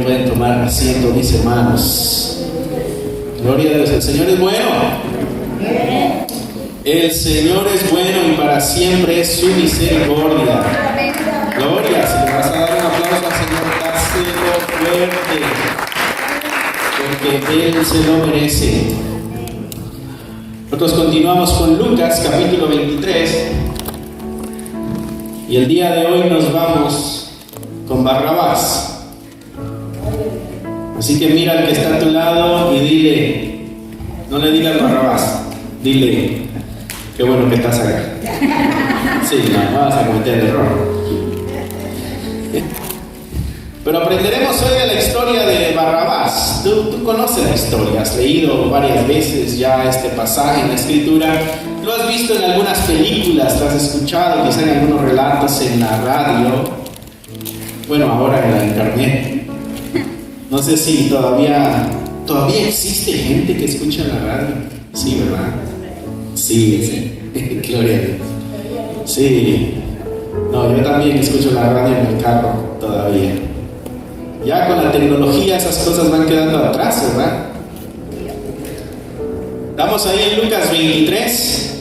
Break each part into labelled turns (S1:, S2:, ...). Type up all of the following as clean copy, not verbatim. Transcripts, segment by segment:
S1: Pueden tomar asiento, mis hermanos. Gloria a Dios. El Señor es bueno. El Señor es bueno y para siempre es su misericordia. Gloria. Si le vas a dar un aplauso al Señor, dáselo fuerte, porque Él se lo merece. Nosotros continuamos con Lucas capítulo 23 y el día de hoy nos vamos con Barrabás. Así que mira al que está a tu lado y dile, no le digas Barrabás, dile, qué bueno que estás acá. Sí, no vas a cometer el error. Pero aprenderemos hoy de la historia de Barrabás. Tú conoces la historia, has leído varias veces ya este pasaje en la Escritura, lo has visto en algunas películas, lo has escuchado quizá en algunos relatos en la radio, bueno, ahora en la internet. No sé si todavía existe gente que escucha la radio. Sí, ¿verdad? Sí. Gloria a Dios. Sí. No, yo también escucho la radio en el carro todavía. Ya con la tecnología esas cosas van quedando atrás, ¿verdad? Estamos ahí en Lucas 23.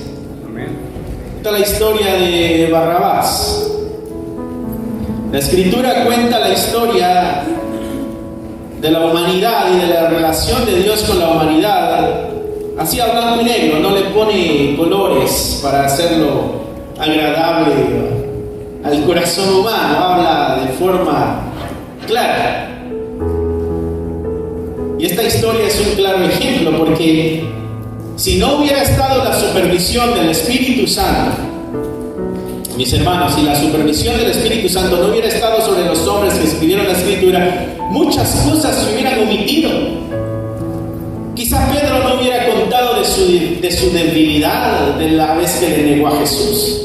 S1: Esta es la historia de Barrabás. La Escritura cuenta la historia de la humanidad y de la relación de Dios con la humanidad, así a blanco y negro, no le pone colores para hacerlo agradable al corazón humano, habla de forma clara. Y esta historia es un claro ejemplo, porque si no hubiera estado la supervisión del Espíritu Santo, mis hermanos, si la supervisión del Espíritu Santo no hubiera estado sobre los hombres que escribieron la Escritura, muchas cosas se hubieran omitido. Quizá Pedro no hubiera contado de su debilidad de la vez que le negó a Jesús.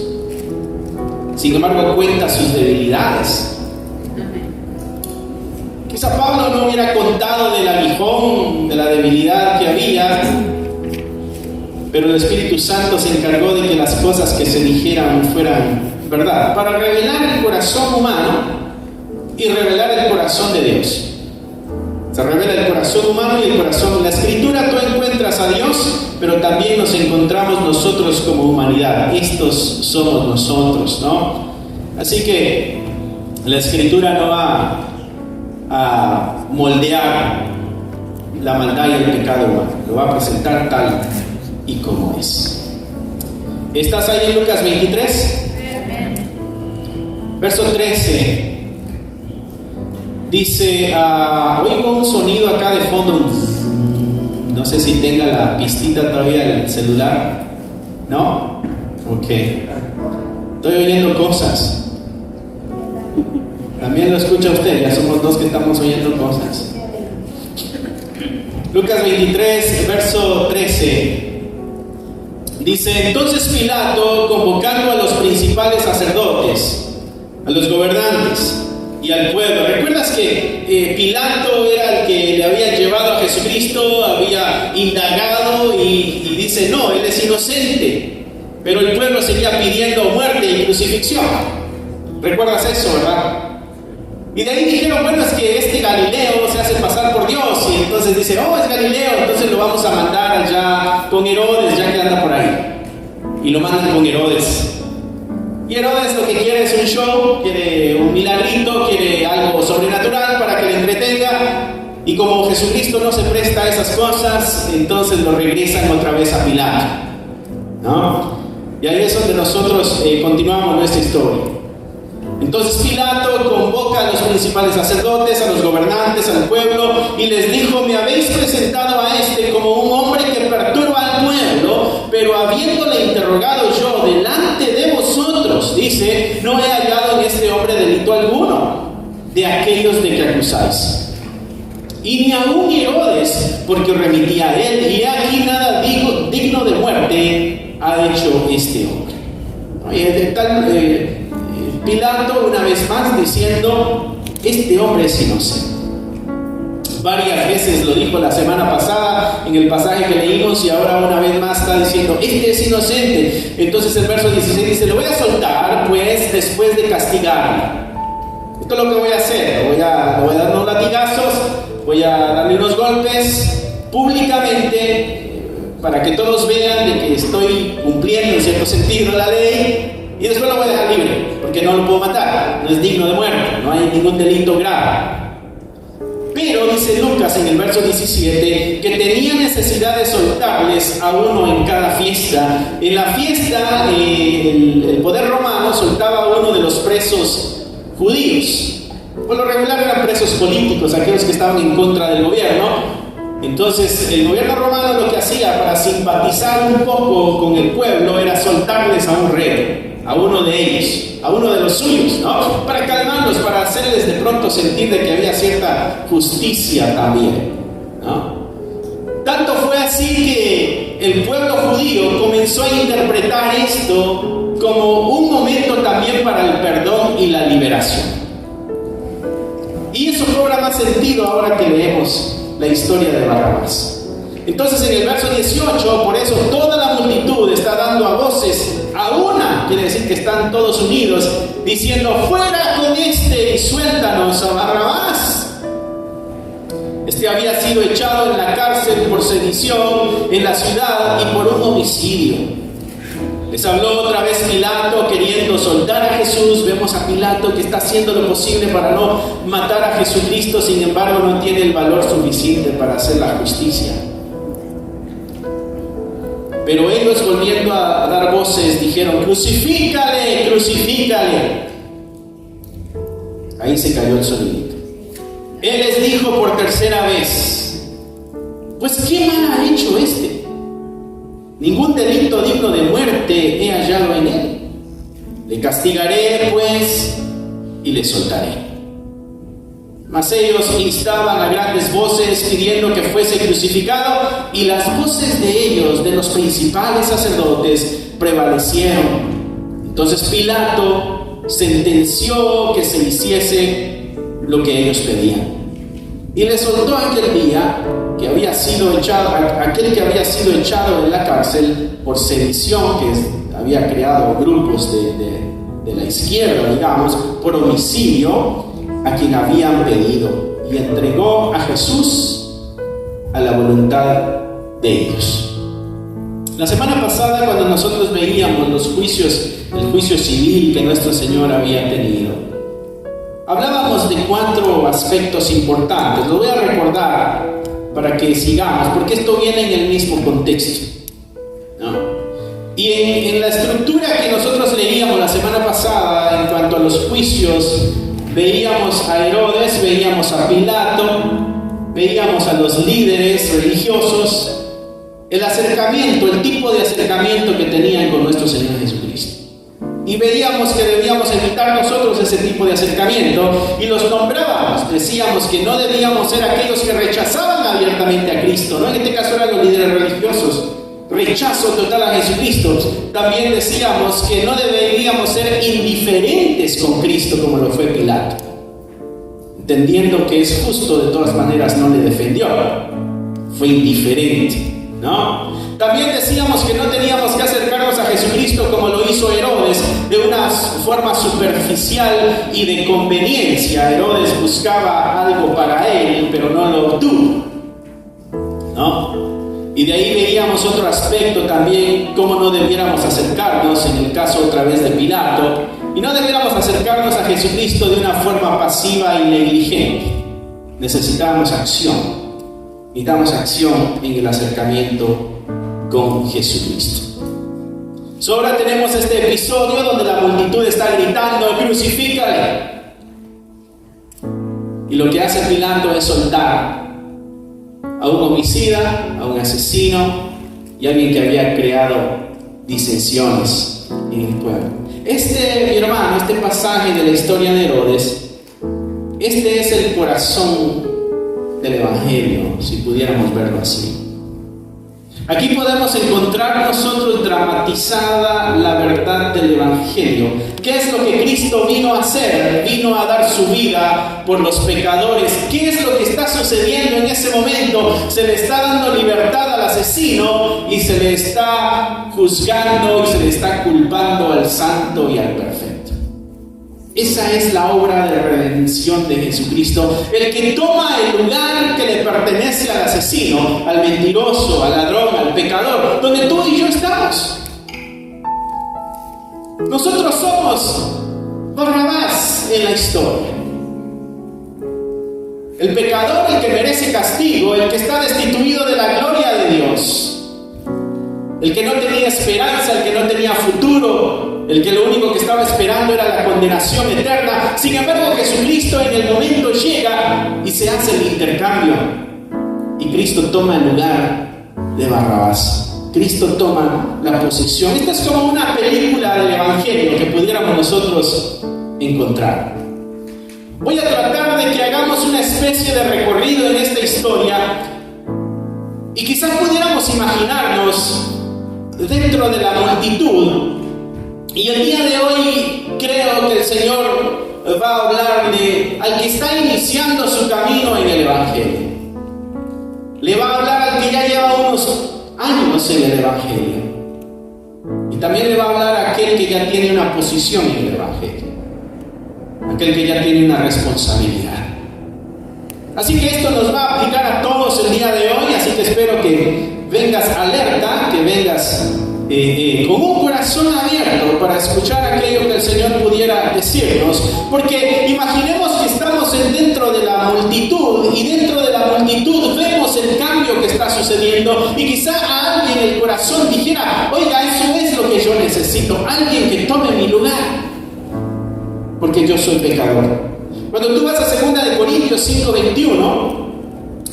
S1: Sin embargo, cuenta sus debilidades. Quizá Pablo no hubiera contado del aguijón, de la debilidad que había, pero el Espíritu Santo se encargó de que las cosas que se dijeran fueran verdad, para revelar el corazón humano y revelar el corazón de Dios. Se revela el corazón humano y el corazón. En la Escritura tú encuentras a Dios, pero también nos encontramos nosotros como humanidad. Estos somos nosotros, ¿no? Así que la Escritura no va a moldear la maldad y el pecado humano, lo va a presentar tal y como es. ¿Estás ahí en Lucas 23? Verso 13. Dice, oigo un sonido acá de fondo. No sé si tenga la pistita todavía del celular. ¿No? Ok. Estoy oyendo cosas. También lo escucha usted, ya somos dos que estamos oyendo cosas. Lucas 23, verso 13. Dice, entonces Pilato, convocando a los principales sacerdotes, a los gobernantes y al pueblo. ¿Recuerdas que Pilato era el que le había llevado a Jesucristo, había indagado y dice, no, él es inocente? Pero el pueblo seguía pidiendo muerte y crucifixión. ¿Recuerdas eso, verdad? Y de ahí dijeron, bueno, es que este Galileo se hace pasar por Dios. Y entonces dice, oh, es Galileo, entonces lo vamos a mandar allá con Herodes, ya que anda por ahí. Y lo mandan con Herodes. Y Herodes lo que quiere es un show, quiere un milagrito, quiere algo sobrenatural para que le entretenga. Y como Jesucristo no se presta a esas cosas, entonces lo regresan otra vez a Pilato, ¿no? Y ahí es donde nosotros continuamos nuestra historia. Entonces Pilato convoca a los principales sacerdotes, a los gobernantes, al pueblo, y les dijo, me habéis presentado a este como un hombre que perturba al pueblo, pero habiéndole interrogado yo delante de vosotros, dice, no he hallado en este hombre delito alguno de aquellos de que acusáis. Y ni aun Herodes, porque remitía a él, y aquí nada digno de muerte ha hecho este hombre. Pilato una vez más diciendo, este hombre es inocente. Varias veces lo dijo la semana pasada en el pasaje que leímos y ahora una vez más está diciendo, este es inocente. Entonces el verso 16 dice, lo voy a soltar pues después de castigarle. Esto es lo que voy a hacer, le voy a dar unos latigazos, voy a darle unos golpes públicamente para que todos vean de que estoy cumpliendo en cierto sentido la ley, y después lo voy a dejar libre, porque no lo puedo matar, no es digno de muerte, no hay ningún delito grave. Pero dice Lucas en el verso 17 que tenía necesidad de soltarles a uno en cada fiesta. En la fiesta el poder romano soltaba a uno de los presos judíos. Por lo regular eran presos políticos, aquellos que estaban en contra del gobierno. Entonces el gobierno romano lo que hacía para simpatizar un poco con el pueblo era soltarles a un rey, a uno de ellos, a uno de los suyos, ¿no? Para calmarlos, para hacerles de pronto sentir de que había cierta justicia también, ¿no? Tanto fue así que el pueblo judío comenzó a interpretar esto como un momento también para el perdón y la liberación. Y eso cobra más sentido ahora que leemos la historia de Barrabás. Entonces en el verso 18, por eso toda la multitud está dando a voces a una, quiere decir que están todos unidos, diciendo: fuera con este y suéltanos a Barrabás. Este había sido echado en la cárcel por sedición en la ciudad y por un homicidio. Les habló otra vez Pilato queriendo soltar a Jesús. Vemos a Pilato que está haciendo lo posible para no matar a Jesucristo, sin embargo no tiene el valor suficiente para hacer la justicia. Pero ellos, volviendo a dar voces, dijeron: crucifícale, crucifícale. Ahí se cayó el sonidito. Él les dijo por tercera vez: pues ¿qué mal ha hecho este? Ningún delito digno de muerte he hallado en él. Le castigaré pues y le soltaré. Mas ellos instaban a grandes voces pidiendo que fuese crucificado, y las voces de ellos, de los principales sacerdotes, prevalecieron. Entonces Pilato sentenció que se hiciese lo que ellos pedían, y le soltó aquel día que había sido echado, aquel que había sido echado en la cárcel por sedición, que había creado grupos de la izquierda, digamos, por homicidio, a quien habían pedido, y entregó a Jesús a la voluntad de ellos. La semana pasada, cuando nosotros veíamos los juicios, el juicio civil que nuestro Señor había tenido, hablábamos de 4 aspectos importantes. Lo voy a recordar para que sigamos, porque esto viene en el mismo contexto, ¿no? Y en la estructura que nosotros leíamos la semana pasada en cuanto a los juicios, veíamos a Herodes, veíamos a Pilato, veíamos a los líderes religiosos, el acercamiento, el tipo de acercamiento que tenían con nuestro Señor Jesucristo. Y veíamos que debíamos evitar nosotros ese tipo de acercamiento, y los nombrábamos. Decíamos que no debíamos ser aquellos que rechazaban abiertamente a Cristo, ¿no? En este caso eran los líderes religiosos. Rechazo total a Jesucristo. También decíamos que no deberíamos ser indiferentes con Cristo como lo fue Pilato, entendiendo que es justo. De todas maneras no le defendió, fue indiferente, ¿no? También decíamos que no teníamos que acercarnos a Jesucristo como lo hizo Herodes, de una forma superficial y de conveniencia. Herodes buscaba algo para él, pero no lo obtuvo, ¿no? Y de ahí veíamos otro aspecto también, cómo no debiéramos acercarnos, en el caso otra vez de Pilato, y no debiéramos acercarnos a Jesucristo de una forma pasiva y negligente. Necesitamos acción, en el acercamiento con Jesucristo. Ahora tenemos este episodio donde la multitud está gritando: crucifícale. Y lo que hace Pilato es soltar a un homicida, a un asesino y a alguien que había creado disensiones en el pueblo. Mi hermano, este pasaje de la historia de Herodes, este es el corazón del Evangelio, si pudiéramos verlo así. Aquí podemos encontrar nosotros dramatizada la verdad del Evangelio. ¿Qué es lo que Cristo vino a hacer? Vino a dar su vida por los pecadores. ¿Qué es lo que está sucediendo en ese momento? Se le está dando libertad al asesino y se le está juzgando y se le está culpando al santo y al perfecto. Esa es la obra de redención de Jesucristo, el que toma el lugar que le pertenece al asesino, al mentiroso, al ladrón, al pecador, donde tú y yo estamos. Nosotros somos Barrabás en la historia. El pecador, el que merece castigo, el que está destituido de la gloria de Dios, el que no tenía esperanza, el que no tenía futuro, el que lo único que estaba esperando era la condenación eterna. Sin embargo, Jesucristo en el momento llega y se hace el intercambio, y Cristo toma el lugar de Barrabás. Cristo toma la posesión. Esta es como una película del Evangelio que pudiéramos nosotros encontrar. Voy a tratar de que hagamos una especie de recorrido en esta historia y quizás pudiéramos imaginarnos dentro de la multitud. Y el día de hoy creo que el Señor va a hablar al que está iniciando su camino en el Evangelio. Le va a hablar al que ya lleva unos años en el Evangelio. Y también le va a hablar a aquel que ya tiene una posición en el Evangelio, aquel que ya tiene una responsabilidad. Así que esto nos va a aplicar a todos el día de hoy, así que espero que vengas alerta, que vengas con un corazón abierto para escuchar aquello que el Señor pudiera decirnos, porque imaginemos que estamos dentro de la multitud y dentro de la multitud vemos el cambio que está sucediendo y quizá a alguien el corazón dijera: oiga, eso es lo que yo necesito, alguien que tome mi lugar, porque yo soy pecador. Cuando tú vas a 2 Corintios 5:21,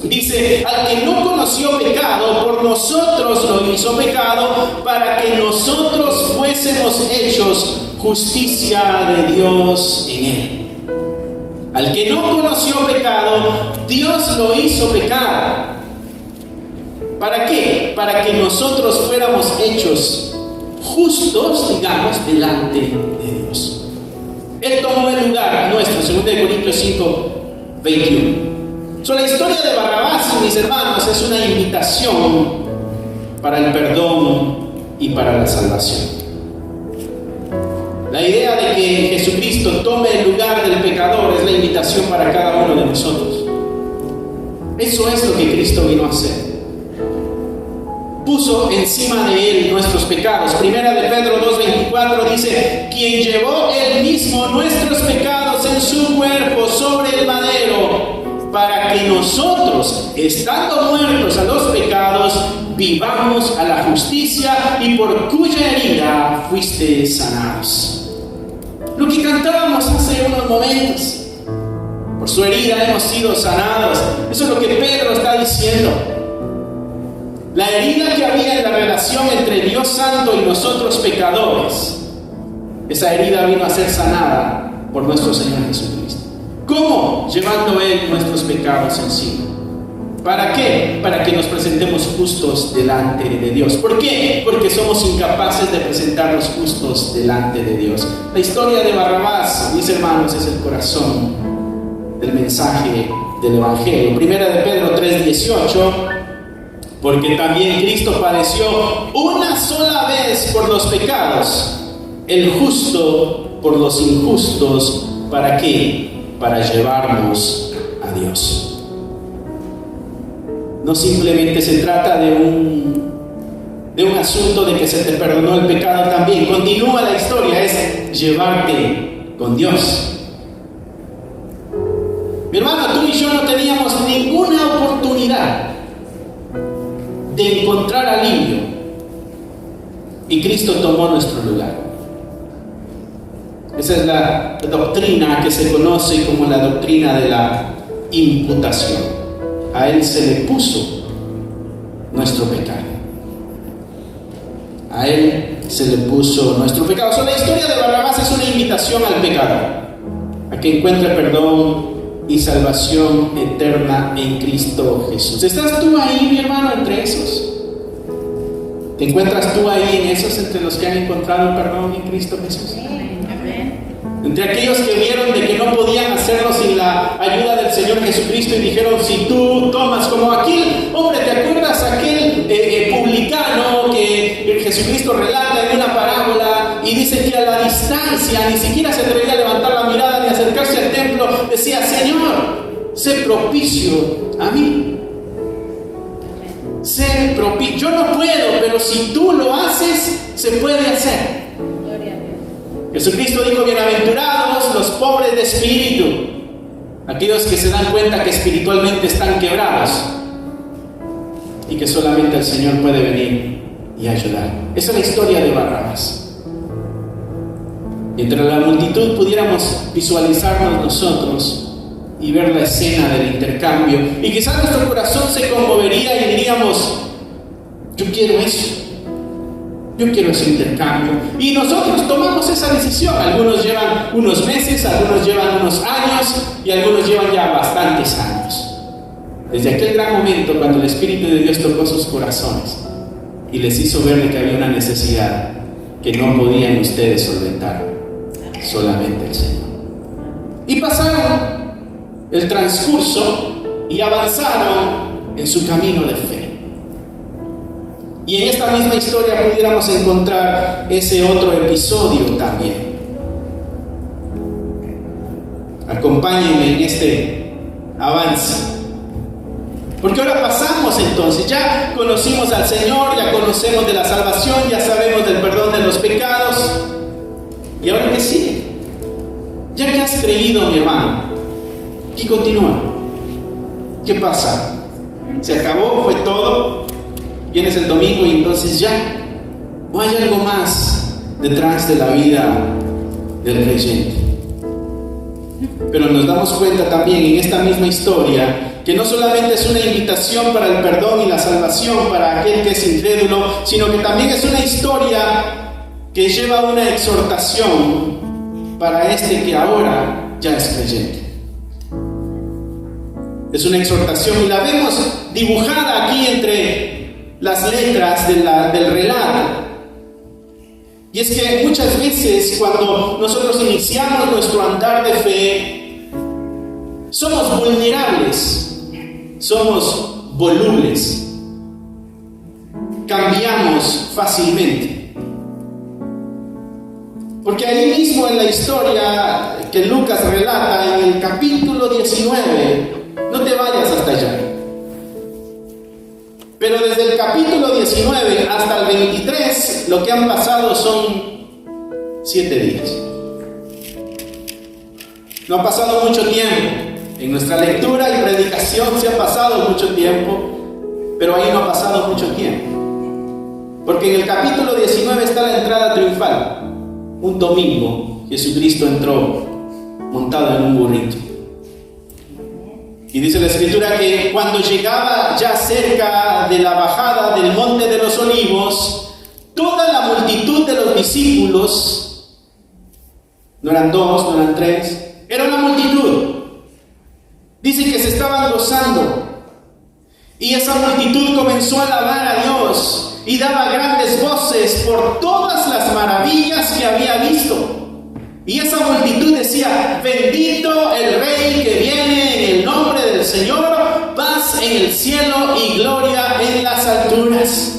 S1: dice: al que no conoció pecado, por nosotros lo hizo pecado, para que nosotros fuésemos hechos justicia de Dios en él. Al que no conoció pecado, Dios lo hizo pecado. ¿Para qué? Para que nosotros fuéramos hechos justos, digamos, delante de Dios. Él tomó el lugar nuestro, 2 Corintios 5:21. La historia de Barrabás, mis hermanos, es una invitación para el perdón y para la salvación. La idea de que Jesucristo tome el lugar del pecador es la invitación para cada uno de nosotros. Eso es lo que Cristo vino a hacer. Puso encima de él nuestros pecados. Primera de Pedro 2:24 dice: quien llevó él mismo nuestros pecados en su cuerpo sobre el madero, para que nosotros, estando muertos a los pecados, vivamos a la justicia, y por cuya herida fuiste sanados. Lo que cantábamos hace unos momentos: por su herida hemos sido sanados. Eso es lo que Pedro está diciendo. La herida que había en la relación entre Dios Santo y nosotros pecadores, esa herida vino a ser sanada por nuestro Señor Jesucristo. ¿Cómo? Llevando Él nuestros pecados encima. ¿Para qué? Para que nos presentemos justos delante de Dios. ¿Por qué? Porque somos incapaces de presentarnos justos delante de Dios. La historia de Barrabás, mis hermanos, es el corazón del mensaje del Evangelio. Primera de Pedro 3:18: porque también Cristo padeció una sola vez por los pecados, el justo por los injustos. ¿Para qué? Para llevarnos a Dios. No simplemente se trata de un asunto de que se te perdonó el pecado también. Continúa la historia, es llevarte con Dios. Mi hermano, tú y yo no teníamos ninguna oportunidad de encontrar alivio, y Cristo tomó nuestro lugar. Esa es la doctrina que se conoce como la doctrina de la imputación. A Él se le puso nuestro pecado. A Él se le puso nuestro pecado. La historia de Barrabás es una invitación al pecador a que encuentre perdón y salvación eterna en Cristo Jesús. ¿Estás tú ahí, mi hermano, entre esos? ¿Te encuentras tú ahí en esos, entre los que han encontrado perdón en Cristo Jesús? Entre aquellos que vieron de que no podían hacerlo sin la ayuda del Señor Jesucristo y dijeron: si tú tomas, como aquel hombre, ¿te acuerdas aquel publicano que Jesucristo relata en una parábola y dice dice que a la distancia ni siquiera se atrevía a levantar la mirada ni acercarse al templo. Decía: Señor, sé propicio a mí. Sé propicio. Yo no puedo, pero si tú lo haces, se puede hacer. Jesucristo dijo: bienaventurados los pobres de espíritu, aquellos que se dan cuenta que espiritualmente están quebrados y que solamente el Señor puede venir y ayudar. Esa es la historia de Barrabás. Entre la multitud pudiéramos visualizarnos nosotros y ver la escena del intercambio, y quizás nuestro corazón se conmovería y diríamos: yo quiero eso, yo quiero ese intercambio. Y nosotros tomamos esa decisión. Algunos llevan unos meses, algunos llevan unos años y algunos llevan ya bastantes años. Desde aquel gran momento cuando el Espíritu de Dios tocó sus corazones y les hizo ver que había una necesidad que no podían ustedes solventar, solamente el Señor. Y pasaron el transcurso y avanzaron en su camino de fe. Y en esta misma historia pudiéramos encontrar ese otro episodio también. Acompáñenme en este avance. Porque ahora pasamos entonces, ya conocimos al Señor, ya conocemos de la salvación, ya sabemos del perdón de los pecados. ¿Y ahora qué sigue? Ya que has creído, mi hermano, ¿qué continúa? ¿Qué pasa? ¿Se acabó? ¿Fue todo? Vienes el domingo y entonces ya. ¿O hay algo más detrás de la vida del creyente? Pero nos damos cuenta también en esta misma historia que no solamente es una invitación para el perdón y la salvación para aquel que es incrédulo, sino que también es una historia que lleva una exhortación para este que ahora ya es creyente. Es una exhortación y la vemos dibujada aquí entre las letras del relato. Y es que muchas veces cuando nosotros iniciamos nuestro andar de fe, somos vulnerables, somos volubles, cambiamos fácilmente. Porque ahí mismo en la historia que Lucas relata, en el capítulo 19, no te vayas hasta allá, pero desde el capítulo 19 hasta el 23, lo que han pasado son 7 días. No ha pasado mucho tiempo. En nuestra lectura y predicación se ha pasado mucho tiempo, pero ahí no ha pasado mucho tiempo. Porque en el capítulo 19 está la entrada triunfal. Un domingo, Jesucristo entró montado en un burrito. Y dice la Escritura que cuando llegaba ya cerca de la bajada del Monte de los Olivos, toda la multitud de los discípulos, no eran 2, no eran 3, era una multitud. Dice que se estaban gozando. Y esa multitud comenzó a alabar a Dios y daba grandes voces por todas las maravillas que había visto. Y esa multitud decía: bendito el Rey que viene en el nombre del Señor, paz en el cielo y gloria en las alturas.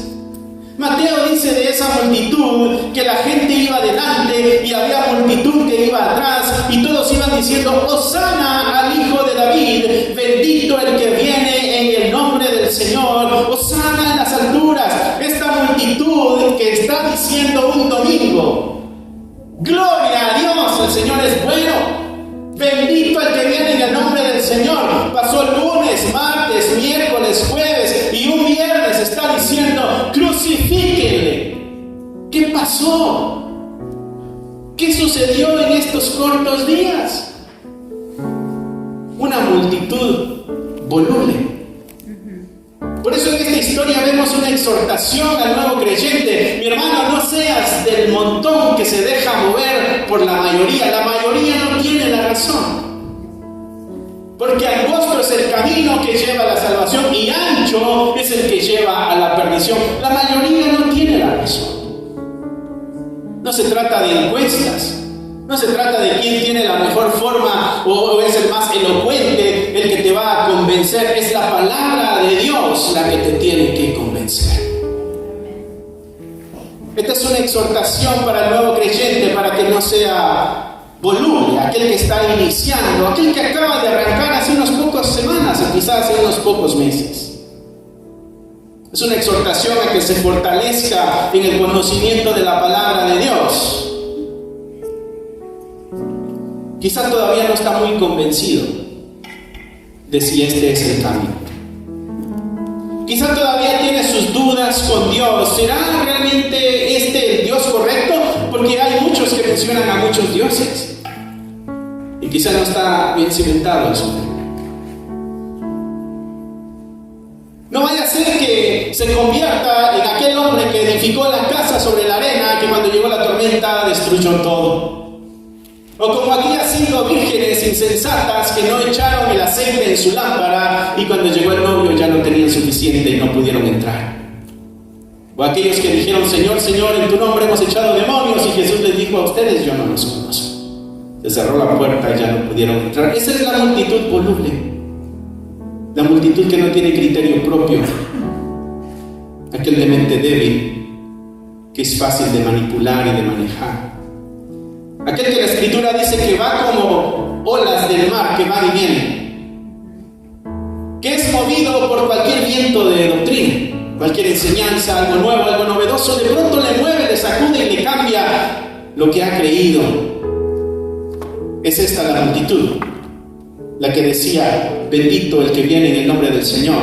S1: Mateo dice de esa multitud que la gente iba delante y había multitud que iba atrás, y todos iban diciendo: Hosana al Hijo de David, bendito el que viene en el nombre del Señor, Hosana en las alturas. Esta multitud que está diciendo un domingo: gloria a Dios, el Señor es bueno, bendito el que viene en el nombre del Señor. Pasó lunes, martes, miércoles, jueves y un viernes está diciendo: crucifíquenle. ¿Qué pasó? ¿Qué sucedió en estos cortos días? Una multitud voluble. Por eso en esta historia vemos una exhortación al nuevo creyente. Mi hermano, no seas del montón que se deja mover por la mayoría. La mayoría no tiene la razón. Porque angosto es el camino que lleva a la salvación y ancho es el que lleva a la perdición. La mayoría no tiene la razón. No se trata de encuestas. No se trata de quién tiene la mejor forma o es el más elocuente el que te va a convencer. Es la palabra de Dios la que te tiene que convencer. Esta es una exhortación para el nuevo creyente, para que no sea voluble, aquel que está iniciando, aquel que acaba de arrancar hace unas pocas semanas o quizás hace unos pocos meses. Es una exhortación a que se fortalezca en el conocimiento de la palabra de Dios. Quizás todavía no está muy convencido de si este es el camino. Quizás todavía tiene sus dudas con Dios. ¿Será realmente este el Dios correcto? Porque hay muchos que mencionan a muchos dioses. Y quizás no está bien cimentado en su fe. No vaya a ser que se convierta en aquel hombre que edificó la casa sobre la arena, que cuando llegó la tormenta destruyó todo. O como aquellas 5 vírgenes insensatas que no echaron el aceite en su lámpara y cuando llegó el novio ya no tenían suficiente y no pudieron entrar. O aquellos que dijeron: Señor, Señor, en tu nombre hemos echado demonios, y Jesús les dijo: a ustedes yo no los conozco. Se cerró la puerta y ya no pudieron entrar. Esa es la multitud voluble. La multitud que no tiene criterio propio, aquel de mente débil, que es fácil de manipular y de manejar, aquel que la Escritura dice que va como olas del mar que van y vienen, que es movido por cualquier viento de doctrina, cualquier enseñanza, algo nuevo, algo novedoso, de pronto le mueve, le sacude y le cambia lo que ha creído. Es esta la multitud, la que decía: bendito el que viene en el nombre del Señor,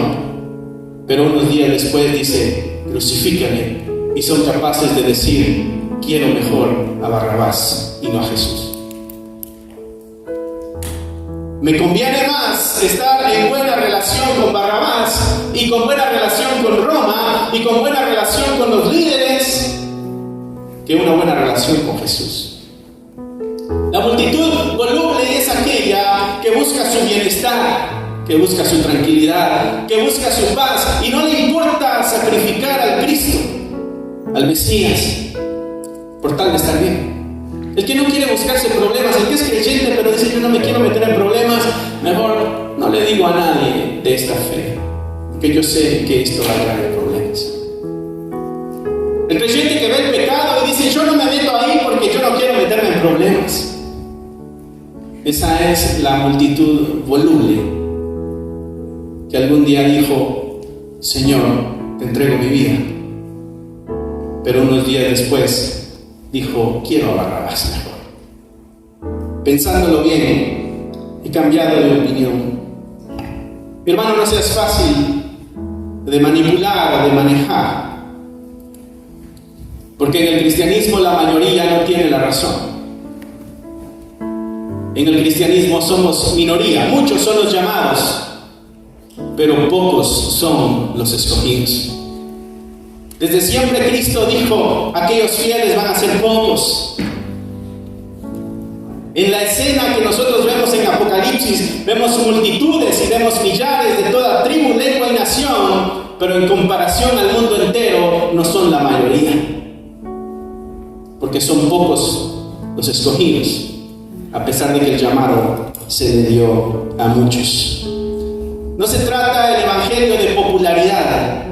S1: pero unos días después dice: crucifícame, y son capaces de decir: quiero mejor a Barrabás y no a Jesús. Me conviene más estar en buena relación con Barrabás y con buena relación con Roma y con buena relación con los líderes que una buena relación con Jesús. La multitud voluble es aquella que busca su bienestar, que busca su tranquilidad, que busca su paz y no le importa sacrificar al Cristo, al Mesías, por tal de estar bien. El que no quiere buscarse problemas, el que es creyente pero dice: yo no me quiero meter en problemas, mejor no le digo a nadie de esta fe, porque yo sé que esto va a traer problemas. El creyente que ve el pecado y dice: yo no me meto ahí porque yo no quiero meterme en problemas. Esa es la multitud voluble que algún día dijo: Señor, te entrego mi vida. Pero unos días después dijo: quiero a Barrabás mejor. Pensándolo bien, he cambiado de opinión. Mi hermano, no seas fácil de manipular o de manejar, porque en el cristianismo la mayoría no tiene la razón. En el cristianismo somos minoría, muchos son los llamados, pero pocos son los escogidos. Desde siempre Cristo dijo: aquellos fieles van a ser pocos. En la escena que nosotros vemos en Apocalipsis, vemos multitudes y vemos millares de toda tribu, lengua y nación, pero en comparación al mundo entero no son la mayoría, porque son pocos los escogidos, a pesar de que el llamado se le dio a muchos. No se trata el evangelio de popularidad.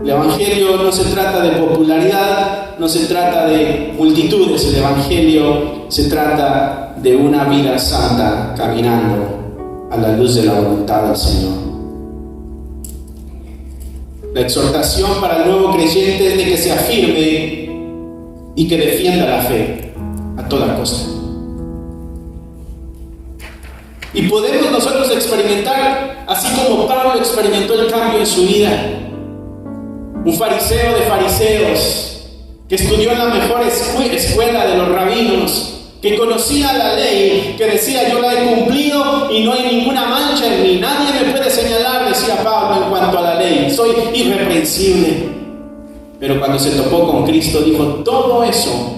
S1: El evangelio no se trata de popularidad, no se trata de multitudes. El evangelio se trata de una vida santa caminando a la luz de la voluntad del Señor. La exhortación para el nuevo creyente es de que se afirme y que defienda la fe a toda costa. Y podemos nosotros experimentar, así como Pablo experimentó el cambio en su vida. Un fariseo de fariseos, que estudió en la mejor escuela de los rabinos, que conocía la ley, que decía: yo la he cumplido y no hay ninguna mancha en mí, nadie me puede señalar, decía Pablo, en cuanto a la ley, soy irreprensible. Pero cuando se topó con Cristo dijo: todo eso,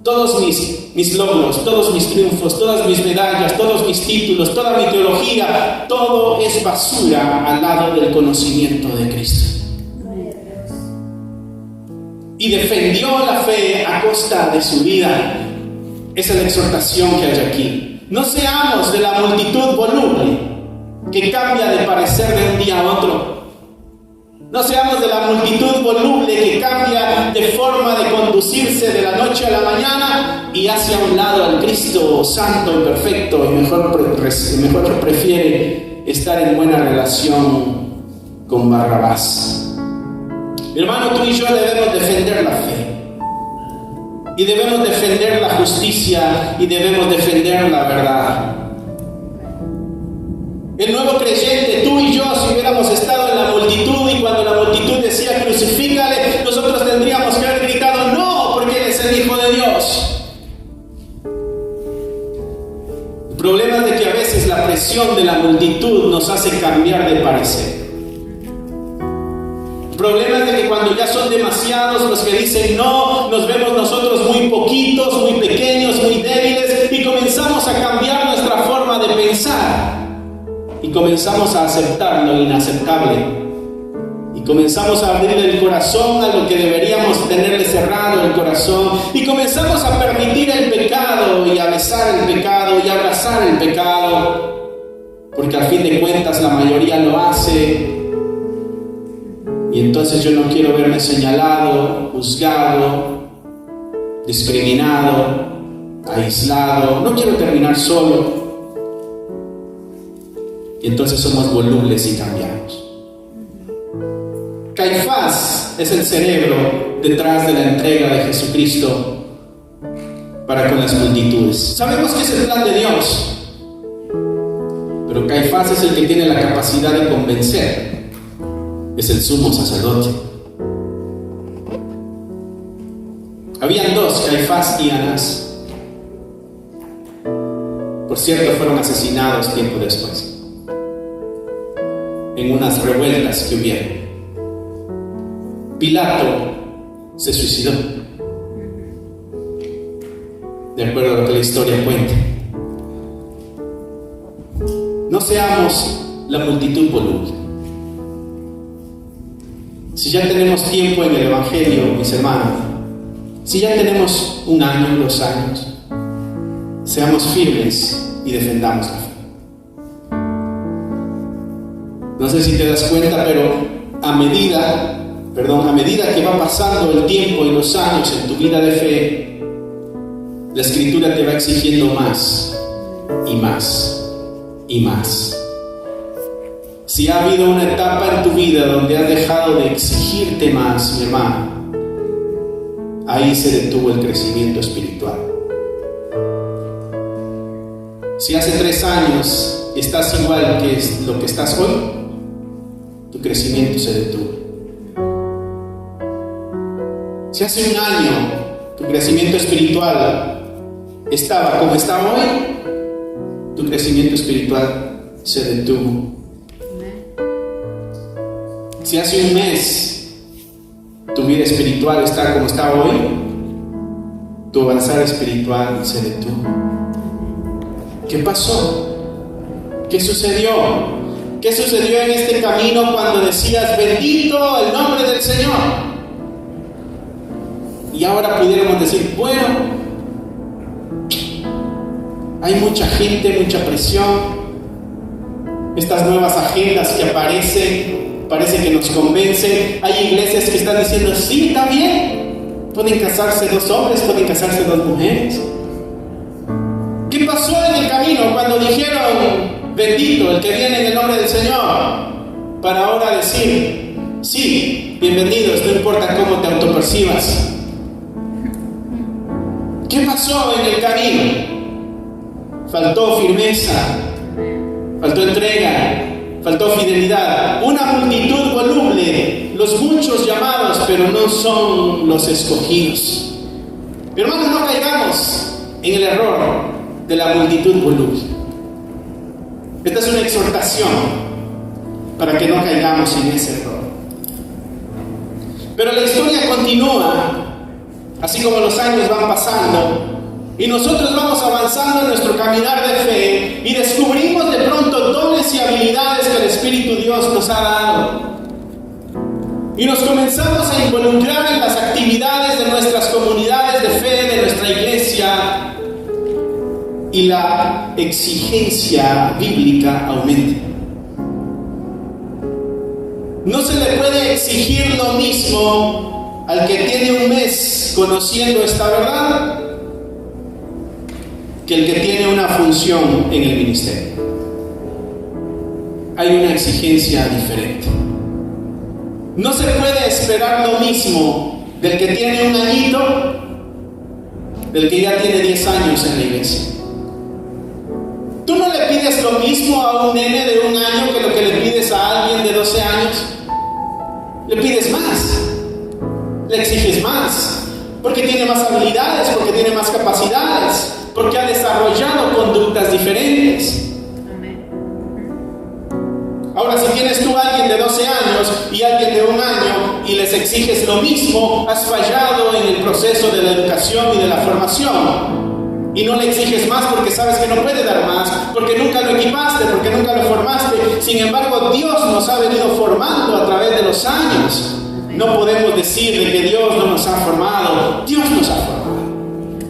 S1: todos mis logros, todos mis triunfos, todas mis medallas, todos mis títulos, toda mi teología, todo es basura al lado del conocimiento de Cristo. Y defendió la fe a costa de su vida. Esa es la exhortación que hay aquí. No seamos de la multitud voluble que cambia de parecer de un día a otro. No seamos de la multitud voluble que cambia de forma de conducirse de la noche a la mañana y hace a un lado al Cristo santo y perfecto y mejor prefiere estar en buena relación con Barrabás. Mi hermano, tú y yo debemos defender la fe. Y debemos defender la justicia y debemos defender la verdad. El nuevo creyente, tú y yo, si hubiéramos estado en la multitud y cuando la multitud decía crucifícale, nosotros tendríamos que haber gritado no, porque Él es el Hijo de Dios. El problema es de que a veces la presión de la multitud nos hace cambiar de parecer. El problema es de que cuando ya son demasiados los que dicen no, nos vemos nosotros muy poquitos, muy pequeños, muy débiles y comenzamos a cambiar nuestra forma de pensar. Y comenzamos a aceptar lo inaceptable. Y comenzamos a abrirle el corazón a lo que deberíamos tenerle cerrado el corazón. Y comenzamos a permitir el pecado y a besar el pecado y a abrazar el pecado. Porque al fin de cuentas la mayoría lo hace. Y entonces yo no quiero verme señalado, juzgado, discriminado, aislado. No quiero terminar solo. Y entonces somos volubles y cambiamos. Caifás es el cerebro detrás de la entrega de Jesucristo para con las multitudes. Sabemos que es el plan de Dios, pero Caifás es el que tiene la capacidad de convencer. Es el sumo sacerdote. Habían dos, Caifás y Anás. Por cierto, fueron asesinados tiempo después, en unas revueltas que hubieron. Pilato se suicidó, de acuerdo a lo que la historia cuenta. No seamos la multitud voluble. Si ya tenemos tiempo en el Evangelio, mis hermanos, si ya tenemos 1 año, 2 años, seamos firmes y defendamos la fe. No sé si te das cuenta, pero a medida que va pasando el tiempo y los años en tu vida de fe, la Escritura te va exigiendo más y más y más. Si ha habido una etapa en tu vida donde has dejado de exigirte más, mi hermano, ahí se detuvo el crecimiento espiritual. Si hace 3 años estás igual que lo que estás hoy, tu crecimiento se detuvo. Si hace 1 año tu crecimiento espiritual estaba como está hoy, tu crecimiento espiritual se detuvo. Si hace 1 mes tu vida espiritual está como está hoy, tu avanzar espiritual se detuvo. ¿Qué pasó? ¿Qué sucedió? ¿Qué sucedió en este camino cuando decías bendito el nombre del Señor? Y ahora pudiéramos decir, bueno, hay mucha gente, mucha presión. Estas nuevas agendas que aparecen, parece que nos convencen. Hay iglesias que están diciendo, sí, está bien. Pueden casarse 2 hombres, pueden casarse 2 mujeres. ¿Qué pasó en el camino cuando dijeron, bendito el que viene en el nombre del Señor? Para ahora decir, sí, bienvenidos, no importa cómo te autopercibas. ¿Qué pasó en el camino? Faltó firmeza, faltó entrega, faltó fidelidad. Una multitud voluble, los muchos llamados, pero no son los escogidos. Hermanos, no caigamos en el error de la multitud voluble. Esta es una exhortación para que no caigamos en ese error. Pero la historia continúa, así como los años van pasando, y nosotros vamos avanzando en nuestro caminar de fe y descubrimos de pronto dones y habilidades que el Espíritu Dios nos ha dado. Y nos comenzamos a involucrar en las actividades de nuestras comunidades de fe, de nuestra iglesia, y la exigencia bíblica aumenta. No se le puede exigir lo mismo al que tiene un mes conociendo esta verdad que el que tiene una función en el ministerio. Hay una exigencia diferente. No se puede esperar lo mismo del que tiene un añito, del que ya tiene 10 años en la iglesia. Tú no le pides lo mismo a un nene de 1 año que lo que le pides a alguien de 12 años. Le pides más, le exiges más, porque tiene más habilidades, porque tiene más capacidades, porque ha desarrollado conductas diferentes. Ahora, si tienes tú a alguien de 12 años y alguien de 1 año y les exiges lo mismo, has fallado en el proceso de la educación y de la formación. Y no le exiges más porque sabes que no puede dar más, porque nunca lo equipaste, porque nunca lo formaste. Sin embargo, Dios nos ha venido formando a través de los años. No podemos decir de que Dios no nos ha formado. Dios nos ha formado.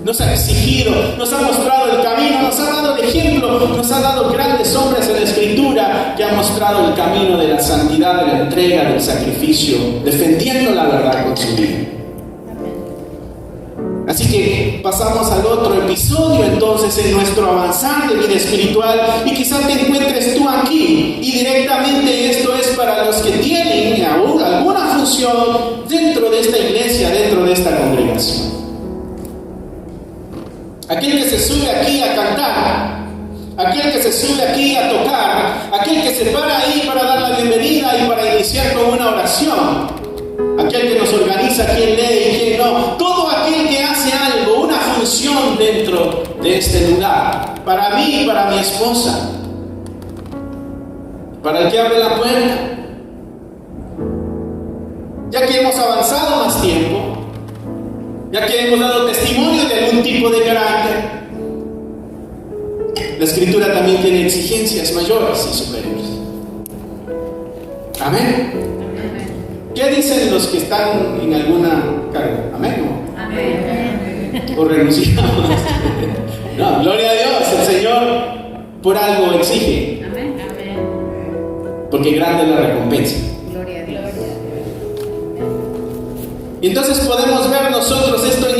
S1: Nos ha exigido, nos ha mostrado el camino, nos ha dado el ejemplo, nos ha dado grandes hombres en la Escritura que han mostrado el camino de la santidad, de la entrega, del sacrificio, defendiendo la verdad con su vida. Así que pasamos al otro episodio entonces en nuestro avanzar de vida espiritual, y quizás te encuentres tú aquí y directamente esto es para los que tienen alguna función dentro de esta iglesia, dentro de esta congregación. Aquel que se sube aquí a cantar, aquel que se sube aquí a tocar, aquel que se para ahí para dar la bienvenida y para iniciar con una oración, aquel que nos organiza quién lee y quién no, todo aquel que hace algo, una función dentro de este lugar, para mí y para mi esposa, para el que abre la puerta, ya que hemos avanzado más tiempo, ya que hemos dado testimonio de algún tipo de carácter, la Escritura también tiene exigencias mayores y superiores. Amén. ¿Qué dicen los que están en alguna carga? ¿Amén? ¿No? Amén. ¿O renunciamos? No, gloria a Dios, el Señor por algo exige. Amén. Porque grande es la recompensa. Gloria a Dios. Y entonces podemos ver nosotros esto en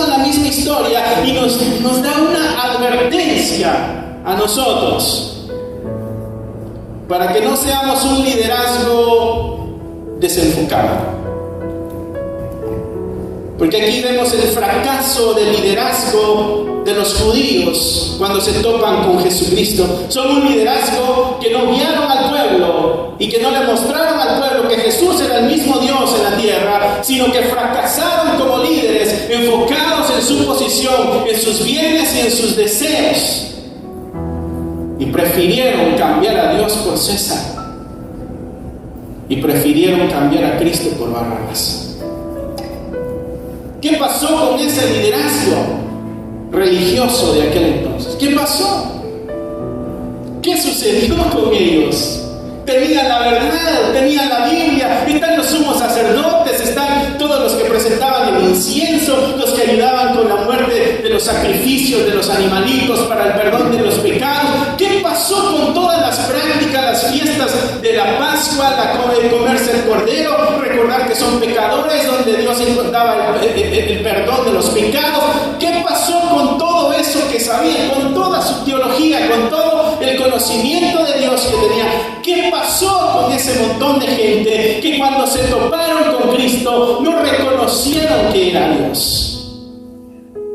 S1: la misma historia, y nos da una advertencia a nosotros para que no seamos un liderazgo desenfocado. Porque aquí vemos el fracaso del liderazgo de los judíos cuando se topan con Jesucristo. Son un liderazgo que no guiaron al pueblo y que no le mostraron al pueblo que Jesús era el mismo Dios en la tierra, sino que fracasaron como líderes, enfocados en su posición, en sus bienes y en sus deseos, y prefirieron cambiar a Dios por César, y prefirieron cambiar a Cristo por Barrabás. ¿Qué pasó con ese liderazgo religioso de aquel entonces? ¿Qué pasó? ¿Qué sucedió con ellos? Tenían la verdad, tenían la Biblia, están los sumos sacerdotes, están todos los que presentaban el incienso, los que ayudaban con la muerte de los sacrificios de los animalitos para el perdón de los pecados. ¿Qué pasó con todas las prácticas, las fiestas de la Pascua, de comerse el cordero, recordar que son pecadores, donde Dios daba el perdón de los pecados? ¿Qué pasó con todo eso que sabían, con toda su teología, con todo el conocimiento de Dios que tenía? ¿Qué pasó con ese montón de gente que cuando se toparon con Cristo no reconocieron que era Dios?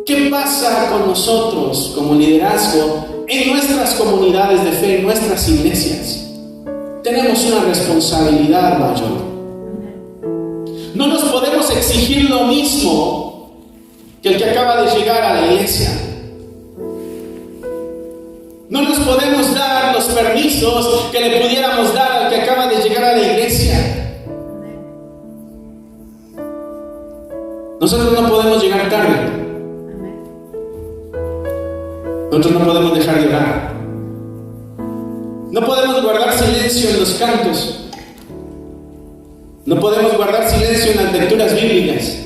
S1: ¿Qué pasa con nosotros como liderazgo en nuestras comunidades de fe, en nuestras iglesias? Tenemos una responsabilidad mayor. No nos podemos exigir lo mismo que el que acaba de llegar a la iglesia. No nos podemos dar los permisos que le pudiéramos dar al que acaba de llegar a la iglesia. Nosotros no podemos llegar tarde. Nosotros no podemos dejar de orar. No podemos guardar silencio en los cantos. No podemos guardar silencio en las lecturas bíblicas,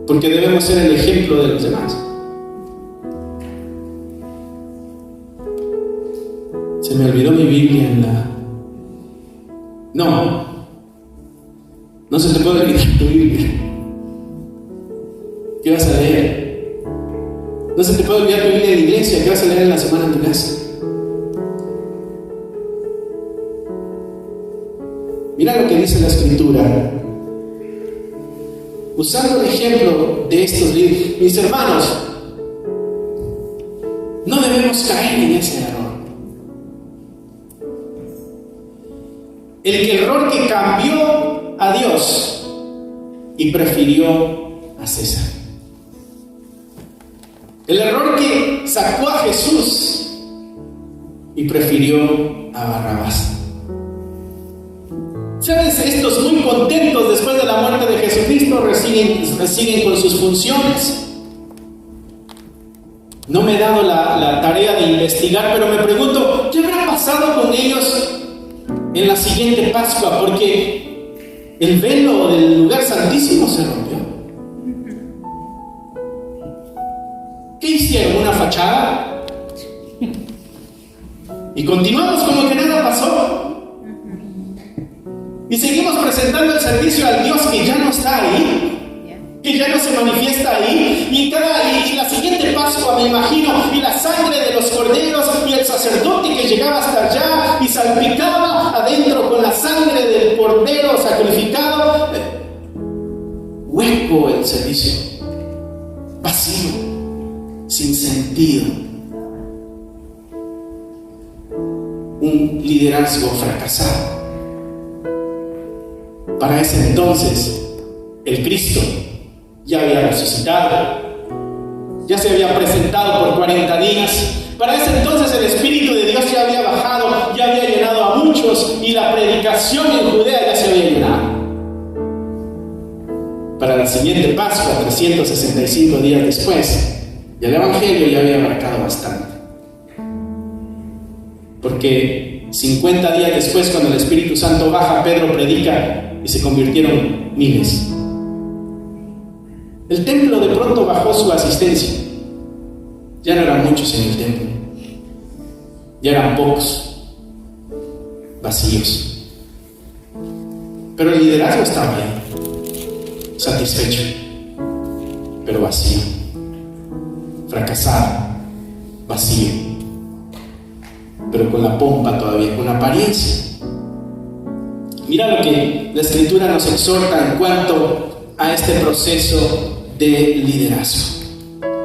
S1: porque debemos ser el ejemplo de los demás. Se me olvidó mi Biblia en la... No. No se te puede olvidar tu Biblia. ¿Qué vas a leer? No se te puede olvidar tu Biblia de la iglesia. ¿Qué vas a leer en la semana en tu casa? Mira lo que dice la Escritura. Usando el ejemplo de estos libros, mis hermanos, no debemos caer en ese error. El error que cambió a Dios y prefirió a César. El error que sacó a Jesús y prefirió a Barrabás. ¿Sabes? Estos muy contentos después de la muerte de Jesucristo siguen con sus funciones. No me he dado la tarea de investigar, pero me pregunto, ¿qué habrá pasado con ellos en la siguiente Pascua? Porque el velo del lugar santísimo se rompió. ¿Qué hicieron? ¿Una fachada? Y continuamos como que nada pasó. Y seguimos presentando el servicio al Dios que ya no está ahí, que ya no se manifiesta ahí. Y la siguiente Pascua, me imagino, y la sangre de los corderos y el sacerdote que llegaba hasta allá y salpicaba adentro con la sangre del cordero sacrificado. Hueco el servicio, vacío, sin sentido. Un liderazgo fracasado. Para ese entonces, el Cristo ya había resucitado, ya se había presentado por 40 días. Para ese entonces el Espíritu de Dios ya había bajado, ya había llenado a muchos, y la predicación en Judea ya se había llenado. Para la siguiente Pascua, 365 días después, ya el Evangelio ya había abarcado bastante. Porque 50 días después, cuando el Espíritu Santo baja, Pedro predica y se convirtieron miles. El templo de pronto bajó su asistencia. Ya no eran muchos en el templo. Ya eran pocos, vacíos. Pero el liderazgo estaba bien, satisfecho, pero vacío, fracasado, vacío, pero con la pompa todavía, con la apariencia. Mira lo que la Escritura nos exhorta en cuanto a este proceso de liderazgo.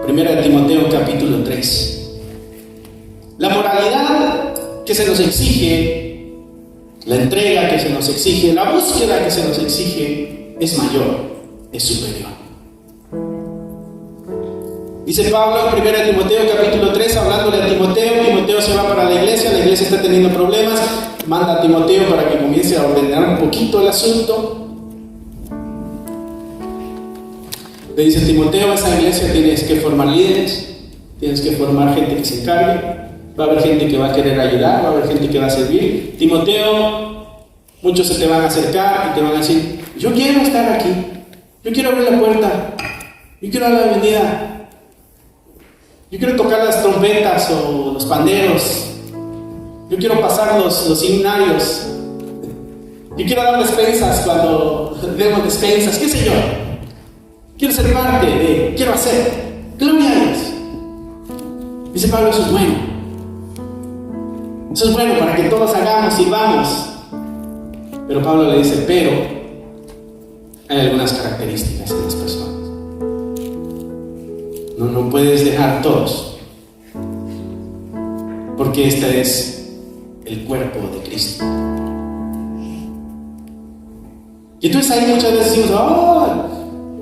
S1: Primera de Timoteo capítulo 3. La moralidad que se nos exige, la entrega que se nos exige, la búsqueda que se nos exige es mayor, es superior. Dice Pablo en 1 Timoteo capítulo 3, hablándole a Timoteo. Timoteo se va para la iglesia está teniendo problemas, manda a Timoteo para que comience a ordenar un poquito el asunto. Le dice: Timoteo, esa iglesia tienes que formar líderes, tienes que formar gente que se encargue, va a haber gente que va a querer ayudar, va a haber gente que va a servir. Timoteo, muchos se te van a acercar y te van a decir: yo quiero estar aquí, yo quiero abrir la puerta, yo quiero dar la bienvenida, yo quiero tocar las trompetas o los panderos, yo quiero pasar los himnarios, yo quiero dar despensas cuando demos despensas, qué sé yo. Quiero ser parte de, quiero hacer. Gloria a Dios. Dice Pablo: eso es bueno. Eso es bueno para que todos hagamos y vamos. Pero Pablo le dice: pero hay algunas características en las personas. No puedes dejar todos, porque este es el cuerpo de Cristo. Y entonces ahí muchas veces decimos: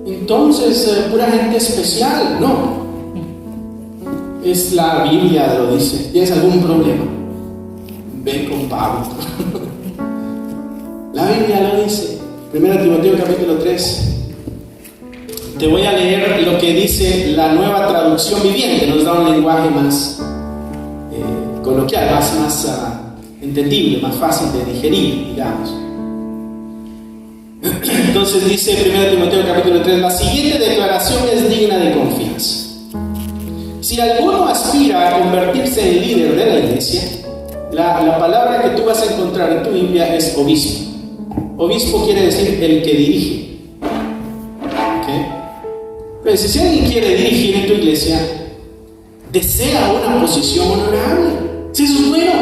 S1: entonces pura gente especial. No, es la Biblia lo dice. ¿Tienes algún problema? Ven con Pablo. La Biblia lo dice. 1 Timoteo capítulo 3. Te voy a leer lo que dice la Nueva Traducción Viviente. Nos da un lenguaje más coloquial, más entendible, más fácil de digerir, digamos. Entonces dice 1 Timoteo capítulo 3: la siguiente declaración es digna de confianza. Si alguno aspira a convertirse en líder de la iglesia, la palabra que tú vas a encontrar en tu Biblia es obispo. Obispo quiere decir el que dirige. ¿Okay? Pero si alguien quiere dirigir en tu iglesia, desea una posición honorable. Si eso es bueno,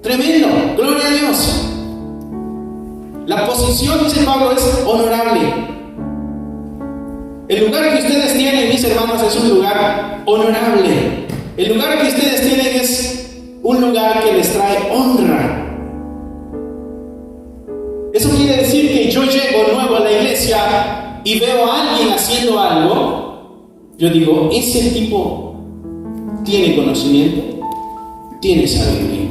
S1: tremendo, gloria a Dios. La posición, dice Pablo, es honorable. El lugar que ustedes tienen, mis hermanos, es un lugar honorable. El lugar que ustedes tienen es un lugar que les trae honra. Eso quiere decir que yo llego nuevo a la iglesia y veo a alguien haciendo algo, yo digo, ese tipo tiene conocimiento, tiene sabiduría,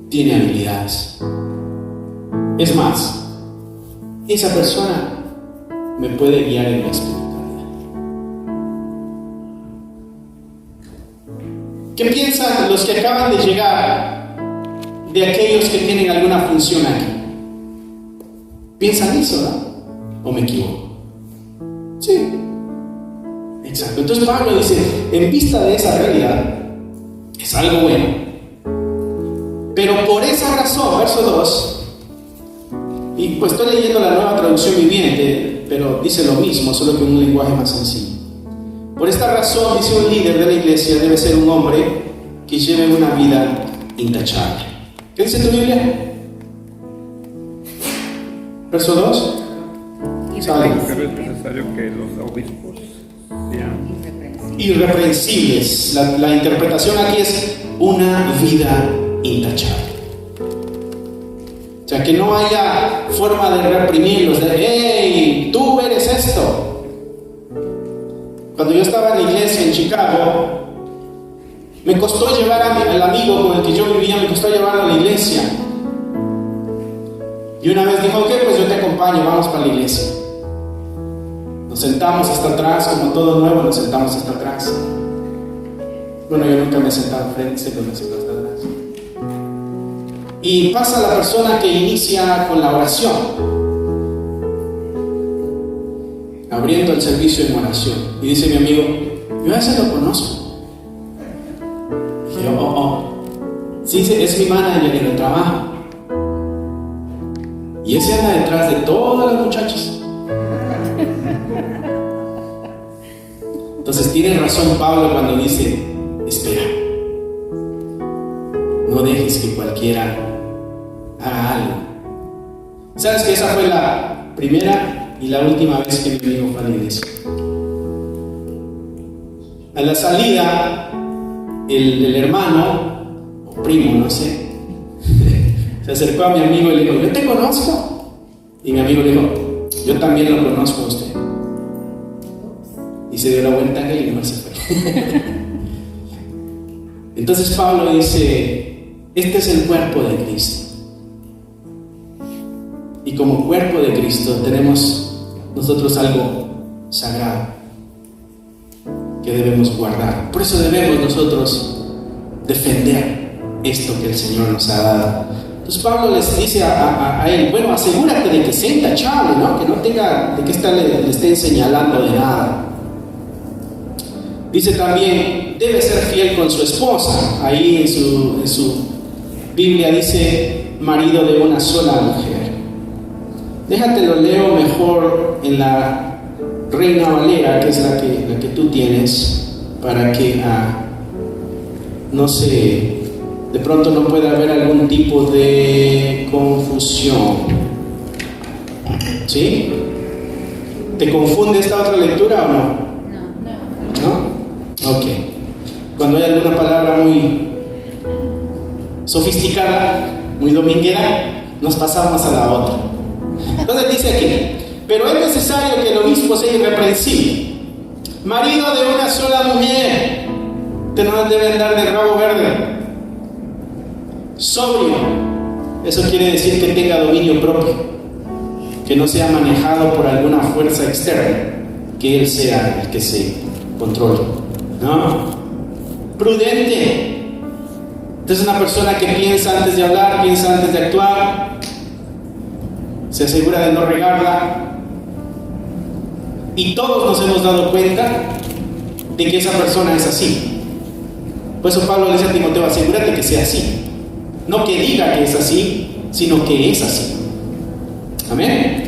S1: tiene habilidades. Es más, esa persona me puede guiar en la espiritualidad. ¿Qué piensan los que acaban de llegar de aquellos que tienen alguna función aquí? ¿Piensan eso, no? ¿O me equivoco? Sí, exacto. Entonces Pablo dice, en vista de esa realidad, es algo bueno. Pero por esa razón, verso 2, y pues estoy leyendo la Nueva Traducción Viviente, pero dice lo mismo, solo que en un lenguaje más sencillo. Por esta razón, dice, un líder de la iglesia debe ser un hombre que lleve una vida intachable. ¿Qué dice tu Biblia? Verso 2.
S2: Pero es necesario que los obispos sean
S1: irreprensibles. La interpretación aquí es una vida intachable. O sea, que no haya forma de reprimirlos, de hey, tú eres esto. Cuando yo estaba en la iglesia en Chicago, me costó llevar al amigo con el que yo vivía, me costó llevarlo a la iglesia. Y una vez dijo, ok, pues yo te acompaño, vamos para la iglesia. Nos sentamos hasta atrás, como todo nuevo, nos sentamos hasta atrás. Bueno, yo nunca me he sentado frente, siempre me he sentado hasta atrás. Y pasa la persona que inicia con la oración, abriendo el servicio en oración. Y dice mi amigo, yo a ese lo conozco. Y yo, sí, es mi manager en el trabajo. Y ese anda detrás de todas las muchachas. Entonces tiene razón Pablo cuando dice, espera, no dejes que cualquiera haga algo. ¿Sabes que esa fue la primera y la última vez que mi amigo fue a la iglesia? A la salida, el hermano, o primo, no sé, se acercó a mi amigo y le dijo, yo te conozco. Y mi amigo le dijo, yo también lo conozco a usted. Y se dio la vuelta a él y no se fue. Entonces Pablo dice, este es el cuerpo de Cristo. Y como cuerpo de Cristo tenemos nosotros algo sagrado que debemos guardar. Por eso debemos nosotros defender esto que el Señor nos ha dado. Entonces Pablo les dice a él, bueno, asegúrate de que sea intachable, ¿no? Que no tenga de que le estén señalando de nada. Dice también, debe ser fiel con su esposa. Ahí en su Biblia dice, marido de una sola mujer. Déjate lo leo mejor en la Reina Valera, que es la que tú tienes, para que no sé, de pronto no pueda haber algún tipo de confusión. ¿Sí? ¿Te confunde esta otra lectura o no? ¿No? Ok. Cuando hay alguna palabra muy sofisticada, muy dominguera, nos pasamos a la otra. Entonces dice aquí, pero es necesario que el obispo sea irreprensible, marido de una sola mujer, que no deben dar de rabo verde, sobrio, eso quiere decir que tenga dominio propio, que no sea manejado por alguna fuerza externa, que él sea el que se controle, ¿no? Prudente, entonces una persona que piensa antes de hablar, piensa antes de actuar, se asegura de no regarla. Y todos nos hemos dado cuenta de que esa persona es así. Por eso Pablo le dice a Timoteo, asegúrate que sea así. No que diga que es así, sino que es así. Amén.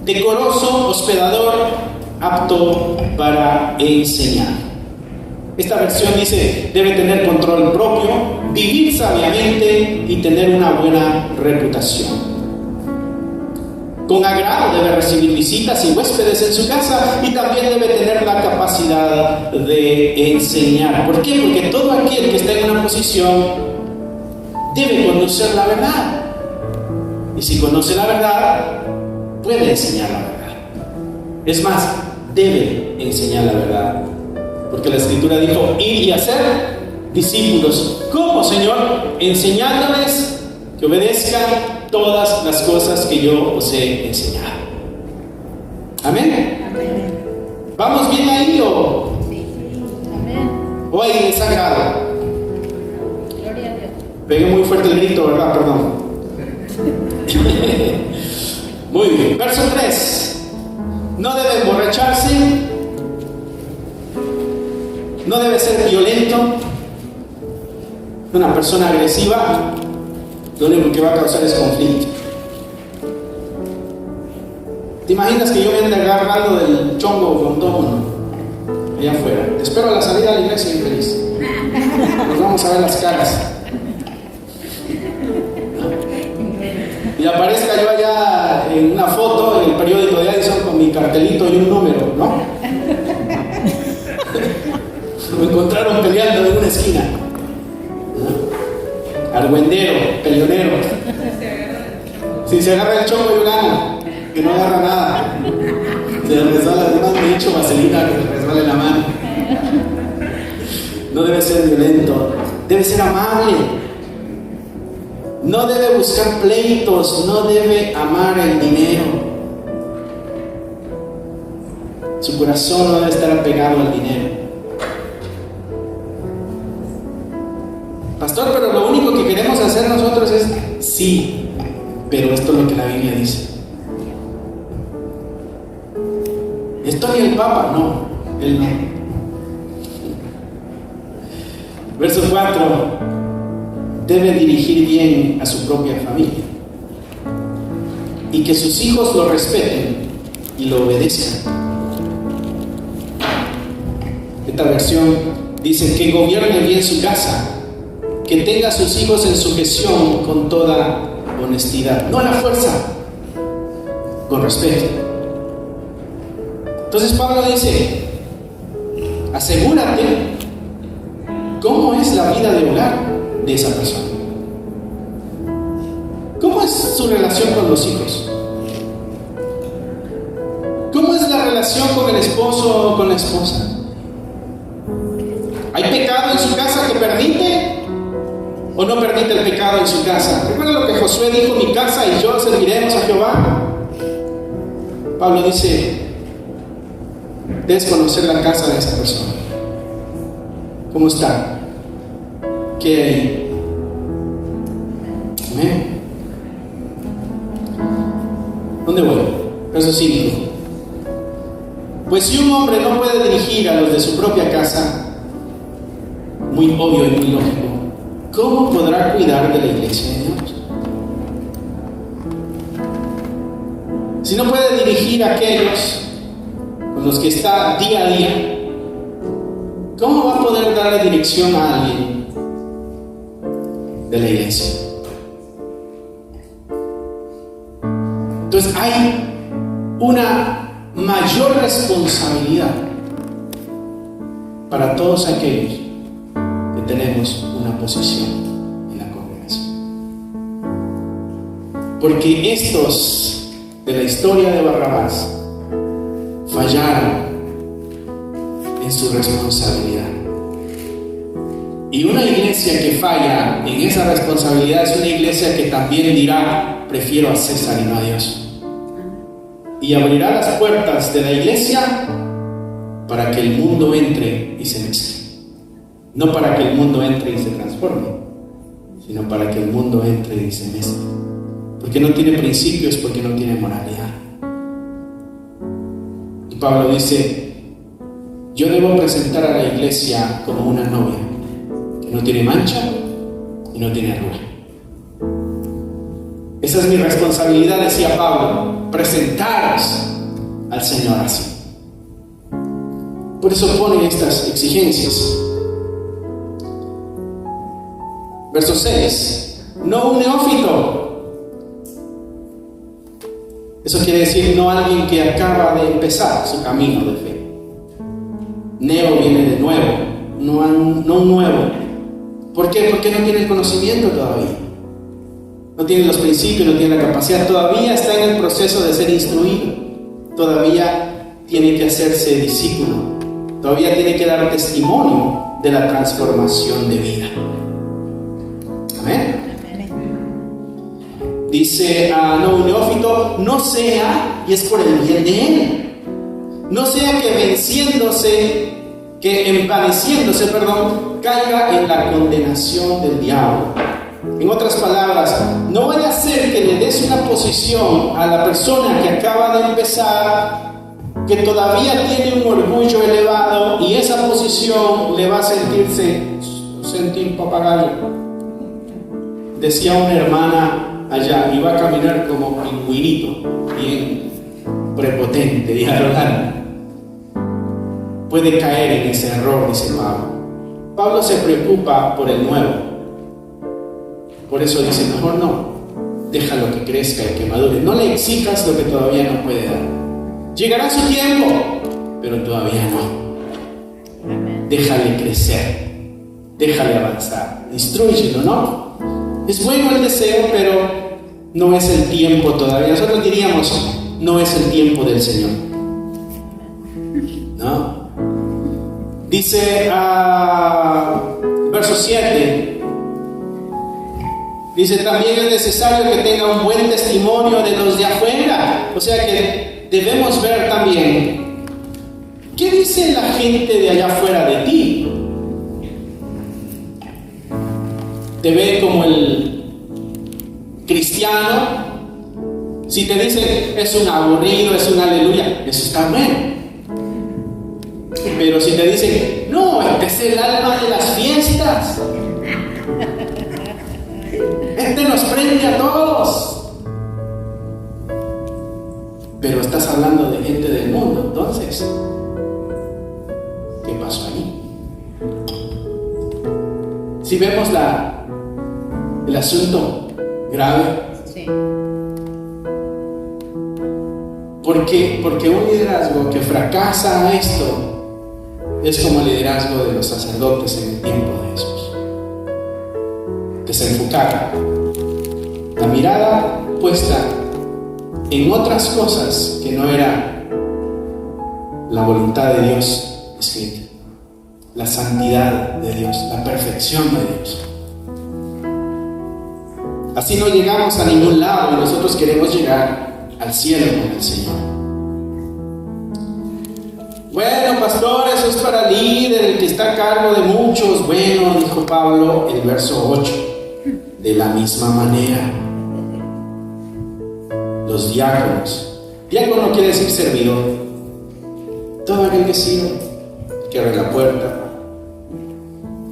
S1: Decoroso, hospedador, apto para enseñar. Esta versión dice, debe tener control propio, vivir sabiamente y tener una buena reputación. Con agrado debe recibir visitas y huéspedes en su casa y también debe tener la capacidad de enseñar. ¿Por qué? Porque todo aquel que está en una posición debe conocer la verdad. Y si conoce la verdad, puede enseñar la verdad. Es más, debe enseñar la verdad. Porque la Escritura dijo, ir y hacer discípulos. ¿Cómo, Señor? Enseñándoles que obedezcan todas las cosas que yo os he enseñado. ¿Amén?
S3: Amén.
S1: ¿Vamos bien ahí o?
S3: Sí. Amén.
S1: ¿O hay desagrado?
S3: Gloria a Dios.
S1: Pegué muy fuerte el grito, ¿verdad? Perdón. Muy bien. Verso 3. No debe emborracharse. No debe ser violento. Una persona agresiva lo único que va a causar es conflicto. ¿Te imaginas que yo me ande agarrando del chongo con todo mundo allá afuera? Te espero a la salida de la iglesia infeliz. Nos vamos a ver las caras. Y aparezca yo allá en una foto en el periódico de Addison con mi cartelito y un número, ¿no? Me encontraron peleando en una esquina. Argüendero, peleonero. Si se agarra el chongo yo gano, que no agarra nada. Se resbala, además me he hecho vaselina que se resbale la mano. No debe ser violento, debe ser amable. No debe buscar pleitos, no debe amar el dinero. Su corazón no debe estar apegado al dinero. Pastor, pero lo único que queremos hacer nosotros es, sí, pero esto es lo que la Biblia dice. Esto ni el Papa, no, él no. Verso 4. Debe dirigir bien a su propia familia y que sus hijos lo respeten y lo obedezcan. Esta versión dice que gobierne bien su casa, que tenga a sus hijos en sujeción con toda honestidad, no a la fuerza, con respeto. Entonces Pablo dice, asegúrate cómo es la vida de hogar de esa persona. ¿Cómo es su relación con los hijos? ¿Cómo es la relación con el esposo o con la esposa? ¿Hay pecado en su casa que permite o no permite el pecado en su casa? ¿Recuerda lo que Josué dijo? Mi casa y yo serviremos a Jehová. Pablo dice, debes conocer la casa de esa persona. ¿Cómo está? ¿Qué hay? Amén. ¿Dónde voy? Verso 5. Pues si un hombre no puede dirigir a los de su propia casa, muy obvio y muy lógico, ¿cómo podrá cuidar de la iglesia de Dios? Si no puede dirigir a aquellos con los que está día a día, ¿cómo va a poder darle dirección a alguien de la iglesia? Entonces hay una mayor responsabilidad para todos aquellos que tenemos una posición en la congregación. Porque estos de la historia de Barrabás fallaron en su responsabilidad. Y una iglesia que falla en esa responsabilidad es una iglesia que también dirá, prefiero a César y no a Dios. Y abrirá las puertas de la iglesia para que el mundo entre y se mezcle. No para que el mundo entre y se transforme, sino para que el mundo entre y se mezcle. Porque no tiene principios, porque no tiene moralidad. Y Pablo dice, yo debo presentar a la iglesia como una novia que no tiene mancha y no tiene arruga. Esa es mi responsabilidad, decía Pablo, presentaros al Señor así. Por eso pone estas exigencias. Verso 6. No un neófito. Eso quiere decir no alguien que acaba de empezar su camino de fe. Neo viene de nuevo, no un nuevo. ¿Por qué? Porque no tiene el conocimiento todavía. No tiene los principios, no tiene la capacidad. Todavía está en el proceso de ser instruido. Todavía tiene que hacerse discípulo. Todavía tiene que dar testimonio de la transformación de vida. Amén. Dice no un neófito, no sea, y es por el bien de él, no sea que envaneciéndose, caiga en la condenación del diablo. En otras palabras, no vaya a ser que le des una posición a la persona que acaba de empezar, que todavía tiene un orgullo elevado, y esa posición le va a sentir papagayo. Decía una hermana allá, iba a caminar como pingüinito, bien prepotente y arrogante. Puede caer en ese error, dice Pablo. Pablo se preocupa por el nuevo. Por eso dice, mejor no, déjalo que crezca y que madure. No le exijas lo que todavía no puede dar. Llegará su tiempo, pero todavía no. Déjale crecer, déjale avanzar, instrúyelo, ¿no? Es bueno el deseo, pero no es el tiempo todavía. Nosotros diríamos, no es el tiempo del Señor, ¿no? Dice verso 7. Dice, también es necesario que tenga un buen testimonio de los de afuera. O sea que debemos ver también qué dice la gente de allá afuera de ti. Te ve como el cristiano. Si te dicen es un aburrido, es un aleluya, eso está bien. Pero si te dicen, no, este es el alma de las fiestas, este nos prende a todos, pero estás hablando de gente del mundo, entonces, ¿qué pasó ahí? Si vemos el asunto grave,
S3: Sí.
S1: porque un liderazgo que fracasa a esto es como el liderazgo de los sacerdotes en el tiempo de Jesús. Desenfocaron, la mirada puesta en otras cosas que no era la voluntad de Dios escrita, la santidad de Dios, la perfección de Dios. Así no llegamos a ningún lado y nosotros queremos llegar al cielo con el Señor. Bueno, pastor, eso es para el líder, el que está a cargo de muchos. Bueno, dijo Pablo, el verso 8, de la misma manera, los diáconos. Diácono quiere decir servidor. Todo aquel que sirve, el que abre la puerta,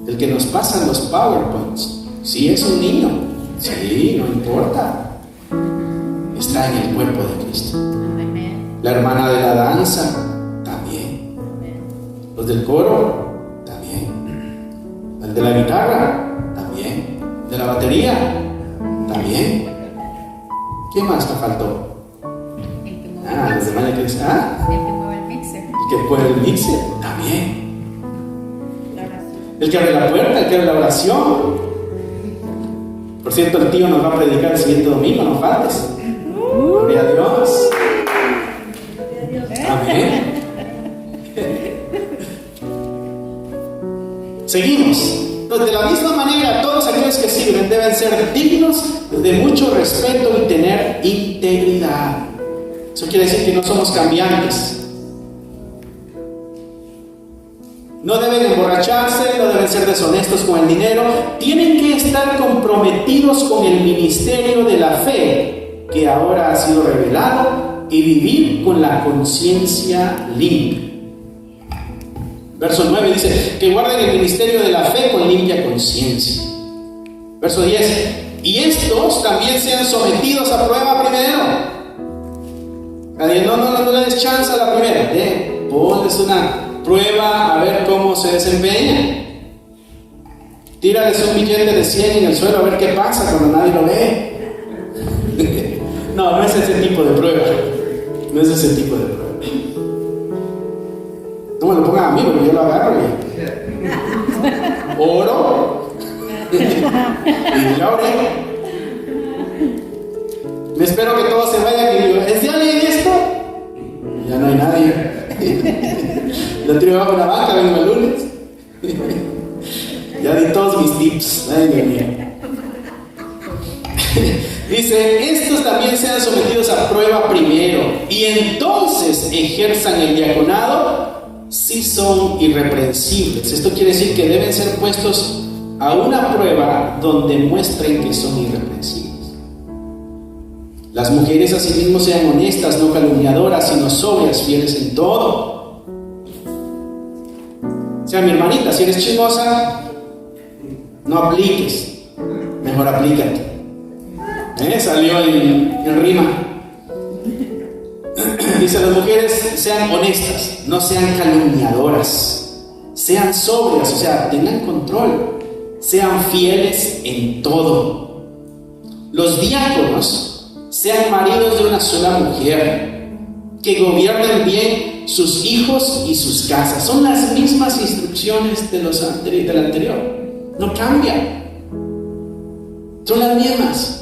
S1: el que nos pasa los PowerPoints. Si es un niño, sí, no importa, está en el cuerpo de Cristo. La hermana de la danza, también. Los del coro, también. El de la guitarra, también. De la batería, también. ¿Qué más te faltó? Los demás que dicen,
S3: El que mueve el mixer.
S1: el que pone el mixer, también. El que abre la puerta, el que abre la oración. Por cierto, el tío nos va a predicar el siguiente domingo, no faltes. Gloria a Dios. Amén. Seguimos. Entonces, de la misma manera, todos aquellos que sirven deben ser dignos de mucho respeto y tener integridad. Eso quiere decir que no somos cambiantes. No deben emborracharse, no deben ser deshonestos con el dinero. Tienen que estar comprometidos con el ministerio de la fe que ahora ha sido revelado y vivir con la conciencia limpia. Verso 9 dice que guarden el ministerio de la fe con limpia conciencia. Verso 10, y estos también sean sometidos a prueba primero. No le des chance a la primera. Ponles una prueba a ver cómo se desempeña. Tírales un billete de 100 en el suelo a ver qué pasa cuando nadie lo ve. No es ese tipo de prueba. No es ese tipo de prueba. No me lo pongan a mí porque yo lo agarro y oro y ya oré. Me espero que todos se vayan y digo, ¿es de alguien esto? Ya no hay nadie. Lo tiro bajo la banca, vengo el lunes. Ya di todos mis tips. Ay, Dios mío. Dice, estos también sean sometidos a prueba primero y entonces ejerzan el diaconado si son irreprensibles. Esto quiere decir que deben ser puestos a una prueba donde muestren que son irreprensibles. Las mujeres asimismo sean honestas, no calumniadoras, sino sobrias, fieles en todo. O sea, mi hermanita, si eres chismosa, no apliques, mejor aplícate. Salió en rima. Dice, las mujeres sean honestas, no sean calumniadoras, sean sobrias, o sea, tengan control, sean fieles en todo. Los diáconos sean maridos de una sola mujer, que gobiernen bien sus hijos y sus casas. Son las mismas instrucciones del anterior, no cambian, son las mismas.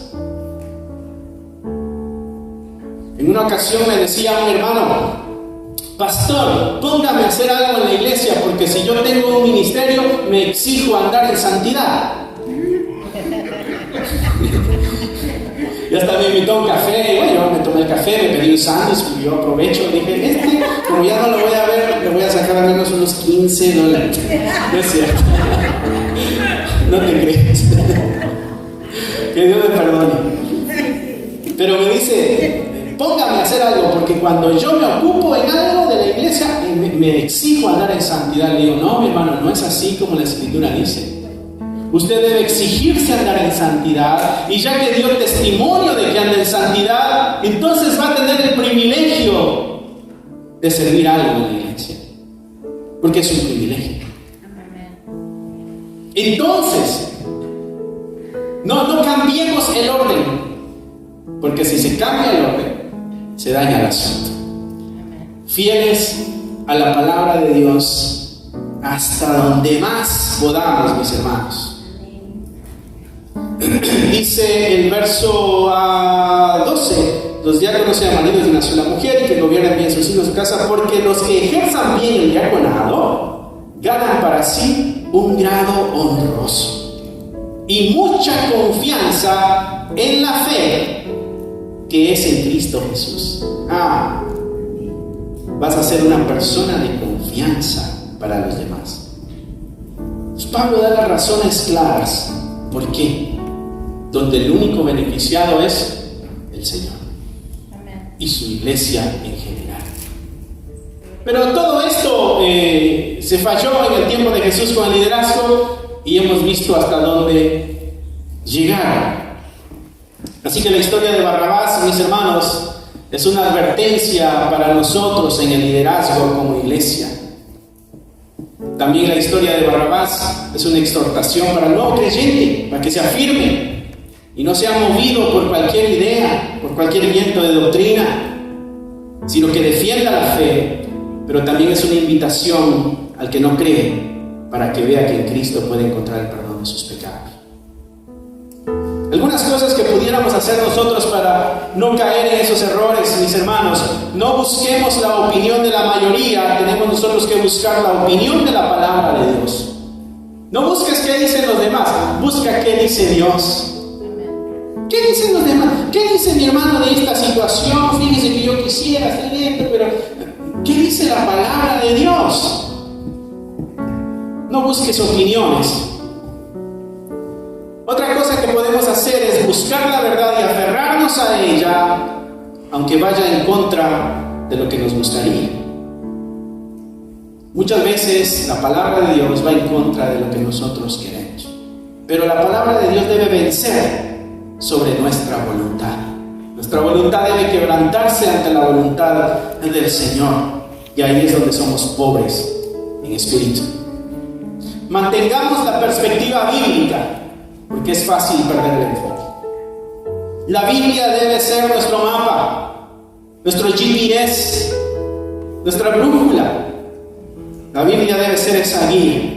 S1: En una ocasión me decía un hermano, pastor, póngame a hacer algo en la iglesia, porque si yo tengo un ministerio me exijo andar en santidad. Y hasta me invitó a un café, y bueno, yo me tomé el café, me pedí un sándwich, y yo aprovecho, dije, como ya no lo voy a ver, le voy a sacar al menos unos $15. No es cierto. No te crees. Que Dios me perdone. Pero me dice, póngame a hacer algo, porque cuando yo me ocupo en algo de la iglesia, me exijo andar en santidad. Le digo, no, mi hermano, no es así como la Escritura dice. Usted debe exigirse andar en santidad, y ya que dio testimonio de que anda en santidad, entonces va a tener el privilegio de servir algo en la iglesia, porque es un privilegio. Entonces, no cambiemos el orden, porque si se cambia el orden, se daña el asunto. Fieles a la palabra de Dios hasta donde más podamos, mis hermanos. Dice el verso 12, los diáconos sean maridos de una sola mujer y que gobiernen bien sus hijos en su casa, porque los que ejerzan bien el diaconado ganan para sí un grado honroso y mucha confianza en la fe que es en Cristo Jesús. Vas a ser una persona de confianza para los demás. Pues Pablo da las razones claras. ¿Por qué? Donde el único beneficiado es el Señor. Amén. Y su iglesia en general. Pero todo esto se falló en el tiempo de Jesús con el liderazgo, y hemos visto hasta dónde llegaron. Así que la historia de Barrabás, mis hermanos, es una advertencia para nosotros en el liderazgo como iglesia. También la historia de Barrabás es una exhortación para el nuevo creyente, para que se afirme y no sea movido por cualquier idea, por cualquier viento de doctrina, sino que defienda la fe. Pero también es una invitación al que no cree, para que vea que en Cristo puede encontrar el perdón de sus pecados. Algunas cosas que pudiéramos hacer nosotros para no caer en esos errores, mis hermanos: no busquemos la opinión de la mayoría, tenemos nosotros que buscar la opinión de la palabra de Dios. No busques qué dicen los demás, busca qué dice Dios. ¿Qué dicen los demás? ¿Qué dice mi hermano de esta situación? Fíjese que yo quisiera hacer esto, pero ¿qué dice la palabra de Dios? No busques opiniones. Otra cosa que podemos hacer es buscar la verdad y aferrarnos a ella, aunque vaya en contra de lo que nos gustaría. Muchas veces la palabra de Dios va en contra de lo que nosotros queremos, pero la palabra de Dios debe vencer sobre nuestra voluntad. Nuestra voluntad debe quebrantarse ante la voluntad del Señor. Y ahí es donde somos pobres en espíritu. Mantengamos la perspectiva bíblica, porque es fácil perder el enfoque. La Biblia debe ser nuestro mapa, nuestro GPS, nuestra brújula. La Biblia debe ser esa guía.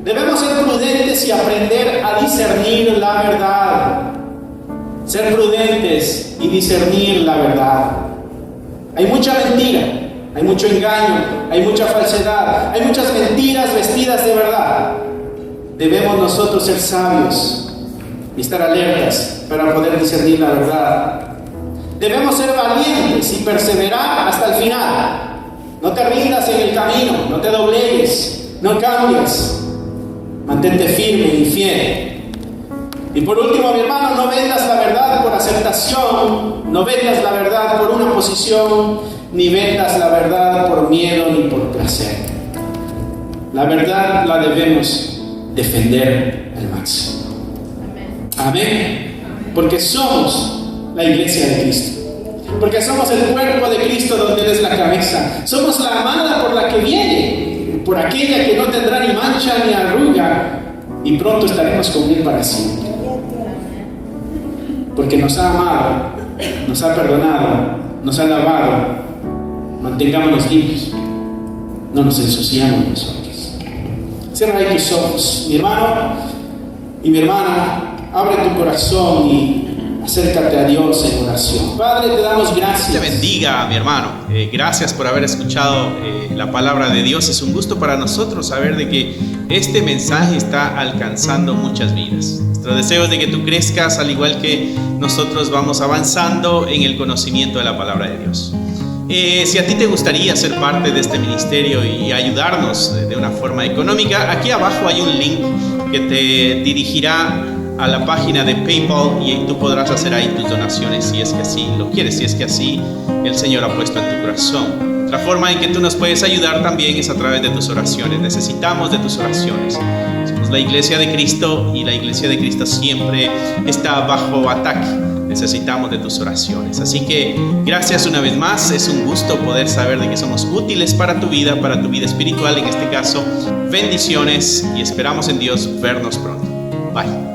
S1: Debemos ser prudentes y aprender a discernir la verdad. Ser prudentes y discernir la verdad. Hay mucha mentira, hay mucho engaño, hay mucha falsedad, hay muchas mentiras vestidas de verdad. Debemos nosotros ser sabios y estar alertas para poder discernir la verdad. Debemos ser valientes y perseverar hasta el final. No te rindas en el camino, no te doblegues, no cambies. Mantente firme y fiel. Y por último, mi hermano, no vendas la verdad por aceptación, no vendas la verdad por una posición, ni vendas la verdad por miedo ni por placer. La verdad la debemos defender al máximo. Amén. Porque somos la iglesia de Cristo. Porque somos el cuerpo de Cristo donde Él es la cabeza. Somos la amada por la que viene, por aquella que no tendrá ni mancha ni arruga, y pronto estaremos con Él para siempre. Porque nos ha amado, nos ha perdonado, nos ha lavado. Mantengámonos limpios, no nos ensuciamos nosotros. Cierra ahí tus ojos, mi hermano y mi hermana. Abre tu corazón y acércate a Dios en oración. Padre, te damos gracias.
S4: Te bendiga, mi hermano. Gracias por haber escuchado la palabra de Dios. Es un gusto para nosotros saber de que este mensaje está alcanzando muchas vidas. Nuestro deseo es de que tú crezcas al igual que nosotros vamos avanzando en el conocimiento de la palabra de Dios. Si a ti te gustaría ser parte de este ministerio y ayudarnos de una forma económica, aquí abajo hay un link que te dirigirá a la página de PayPal y tú podrás hacer ahí tus donaciones si es que así lo quieres, si es que así el Señor ha puesto en tu corazón. Otra forma en que tú nos puedes ayudar también es a través de tus oraciones. Necesitamos de tus oraciones. Somos la iglesia de Cristo y la iglesia de Cristo siempre está bajo ataque. Necesitamos de tus oraciones. Así que gracias una vez más. Es un gusto poder saber de que somos útiles para tu vida espiritual en este caso. Bendiciones y esperamos en Dios vernos pronto. Bye.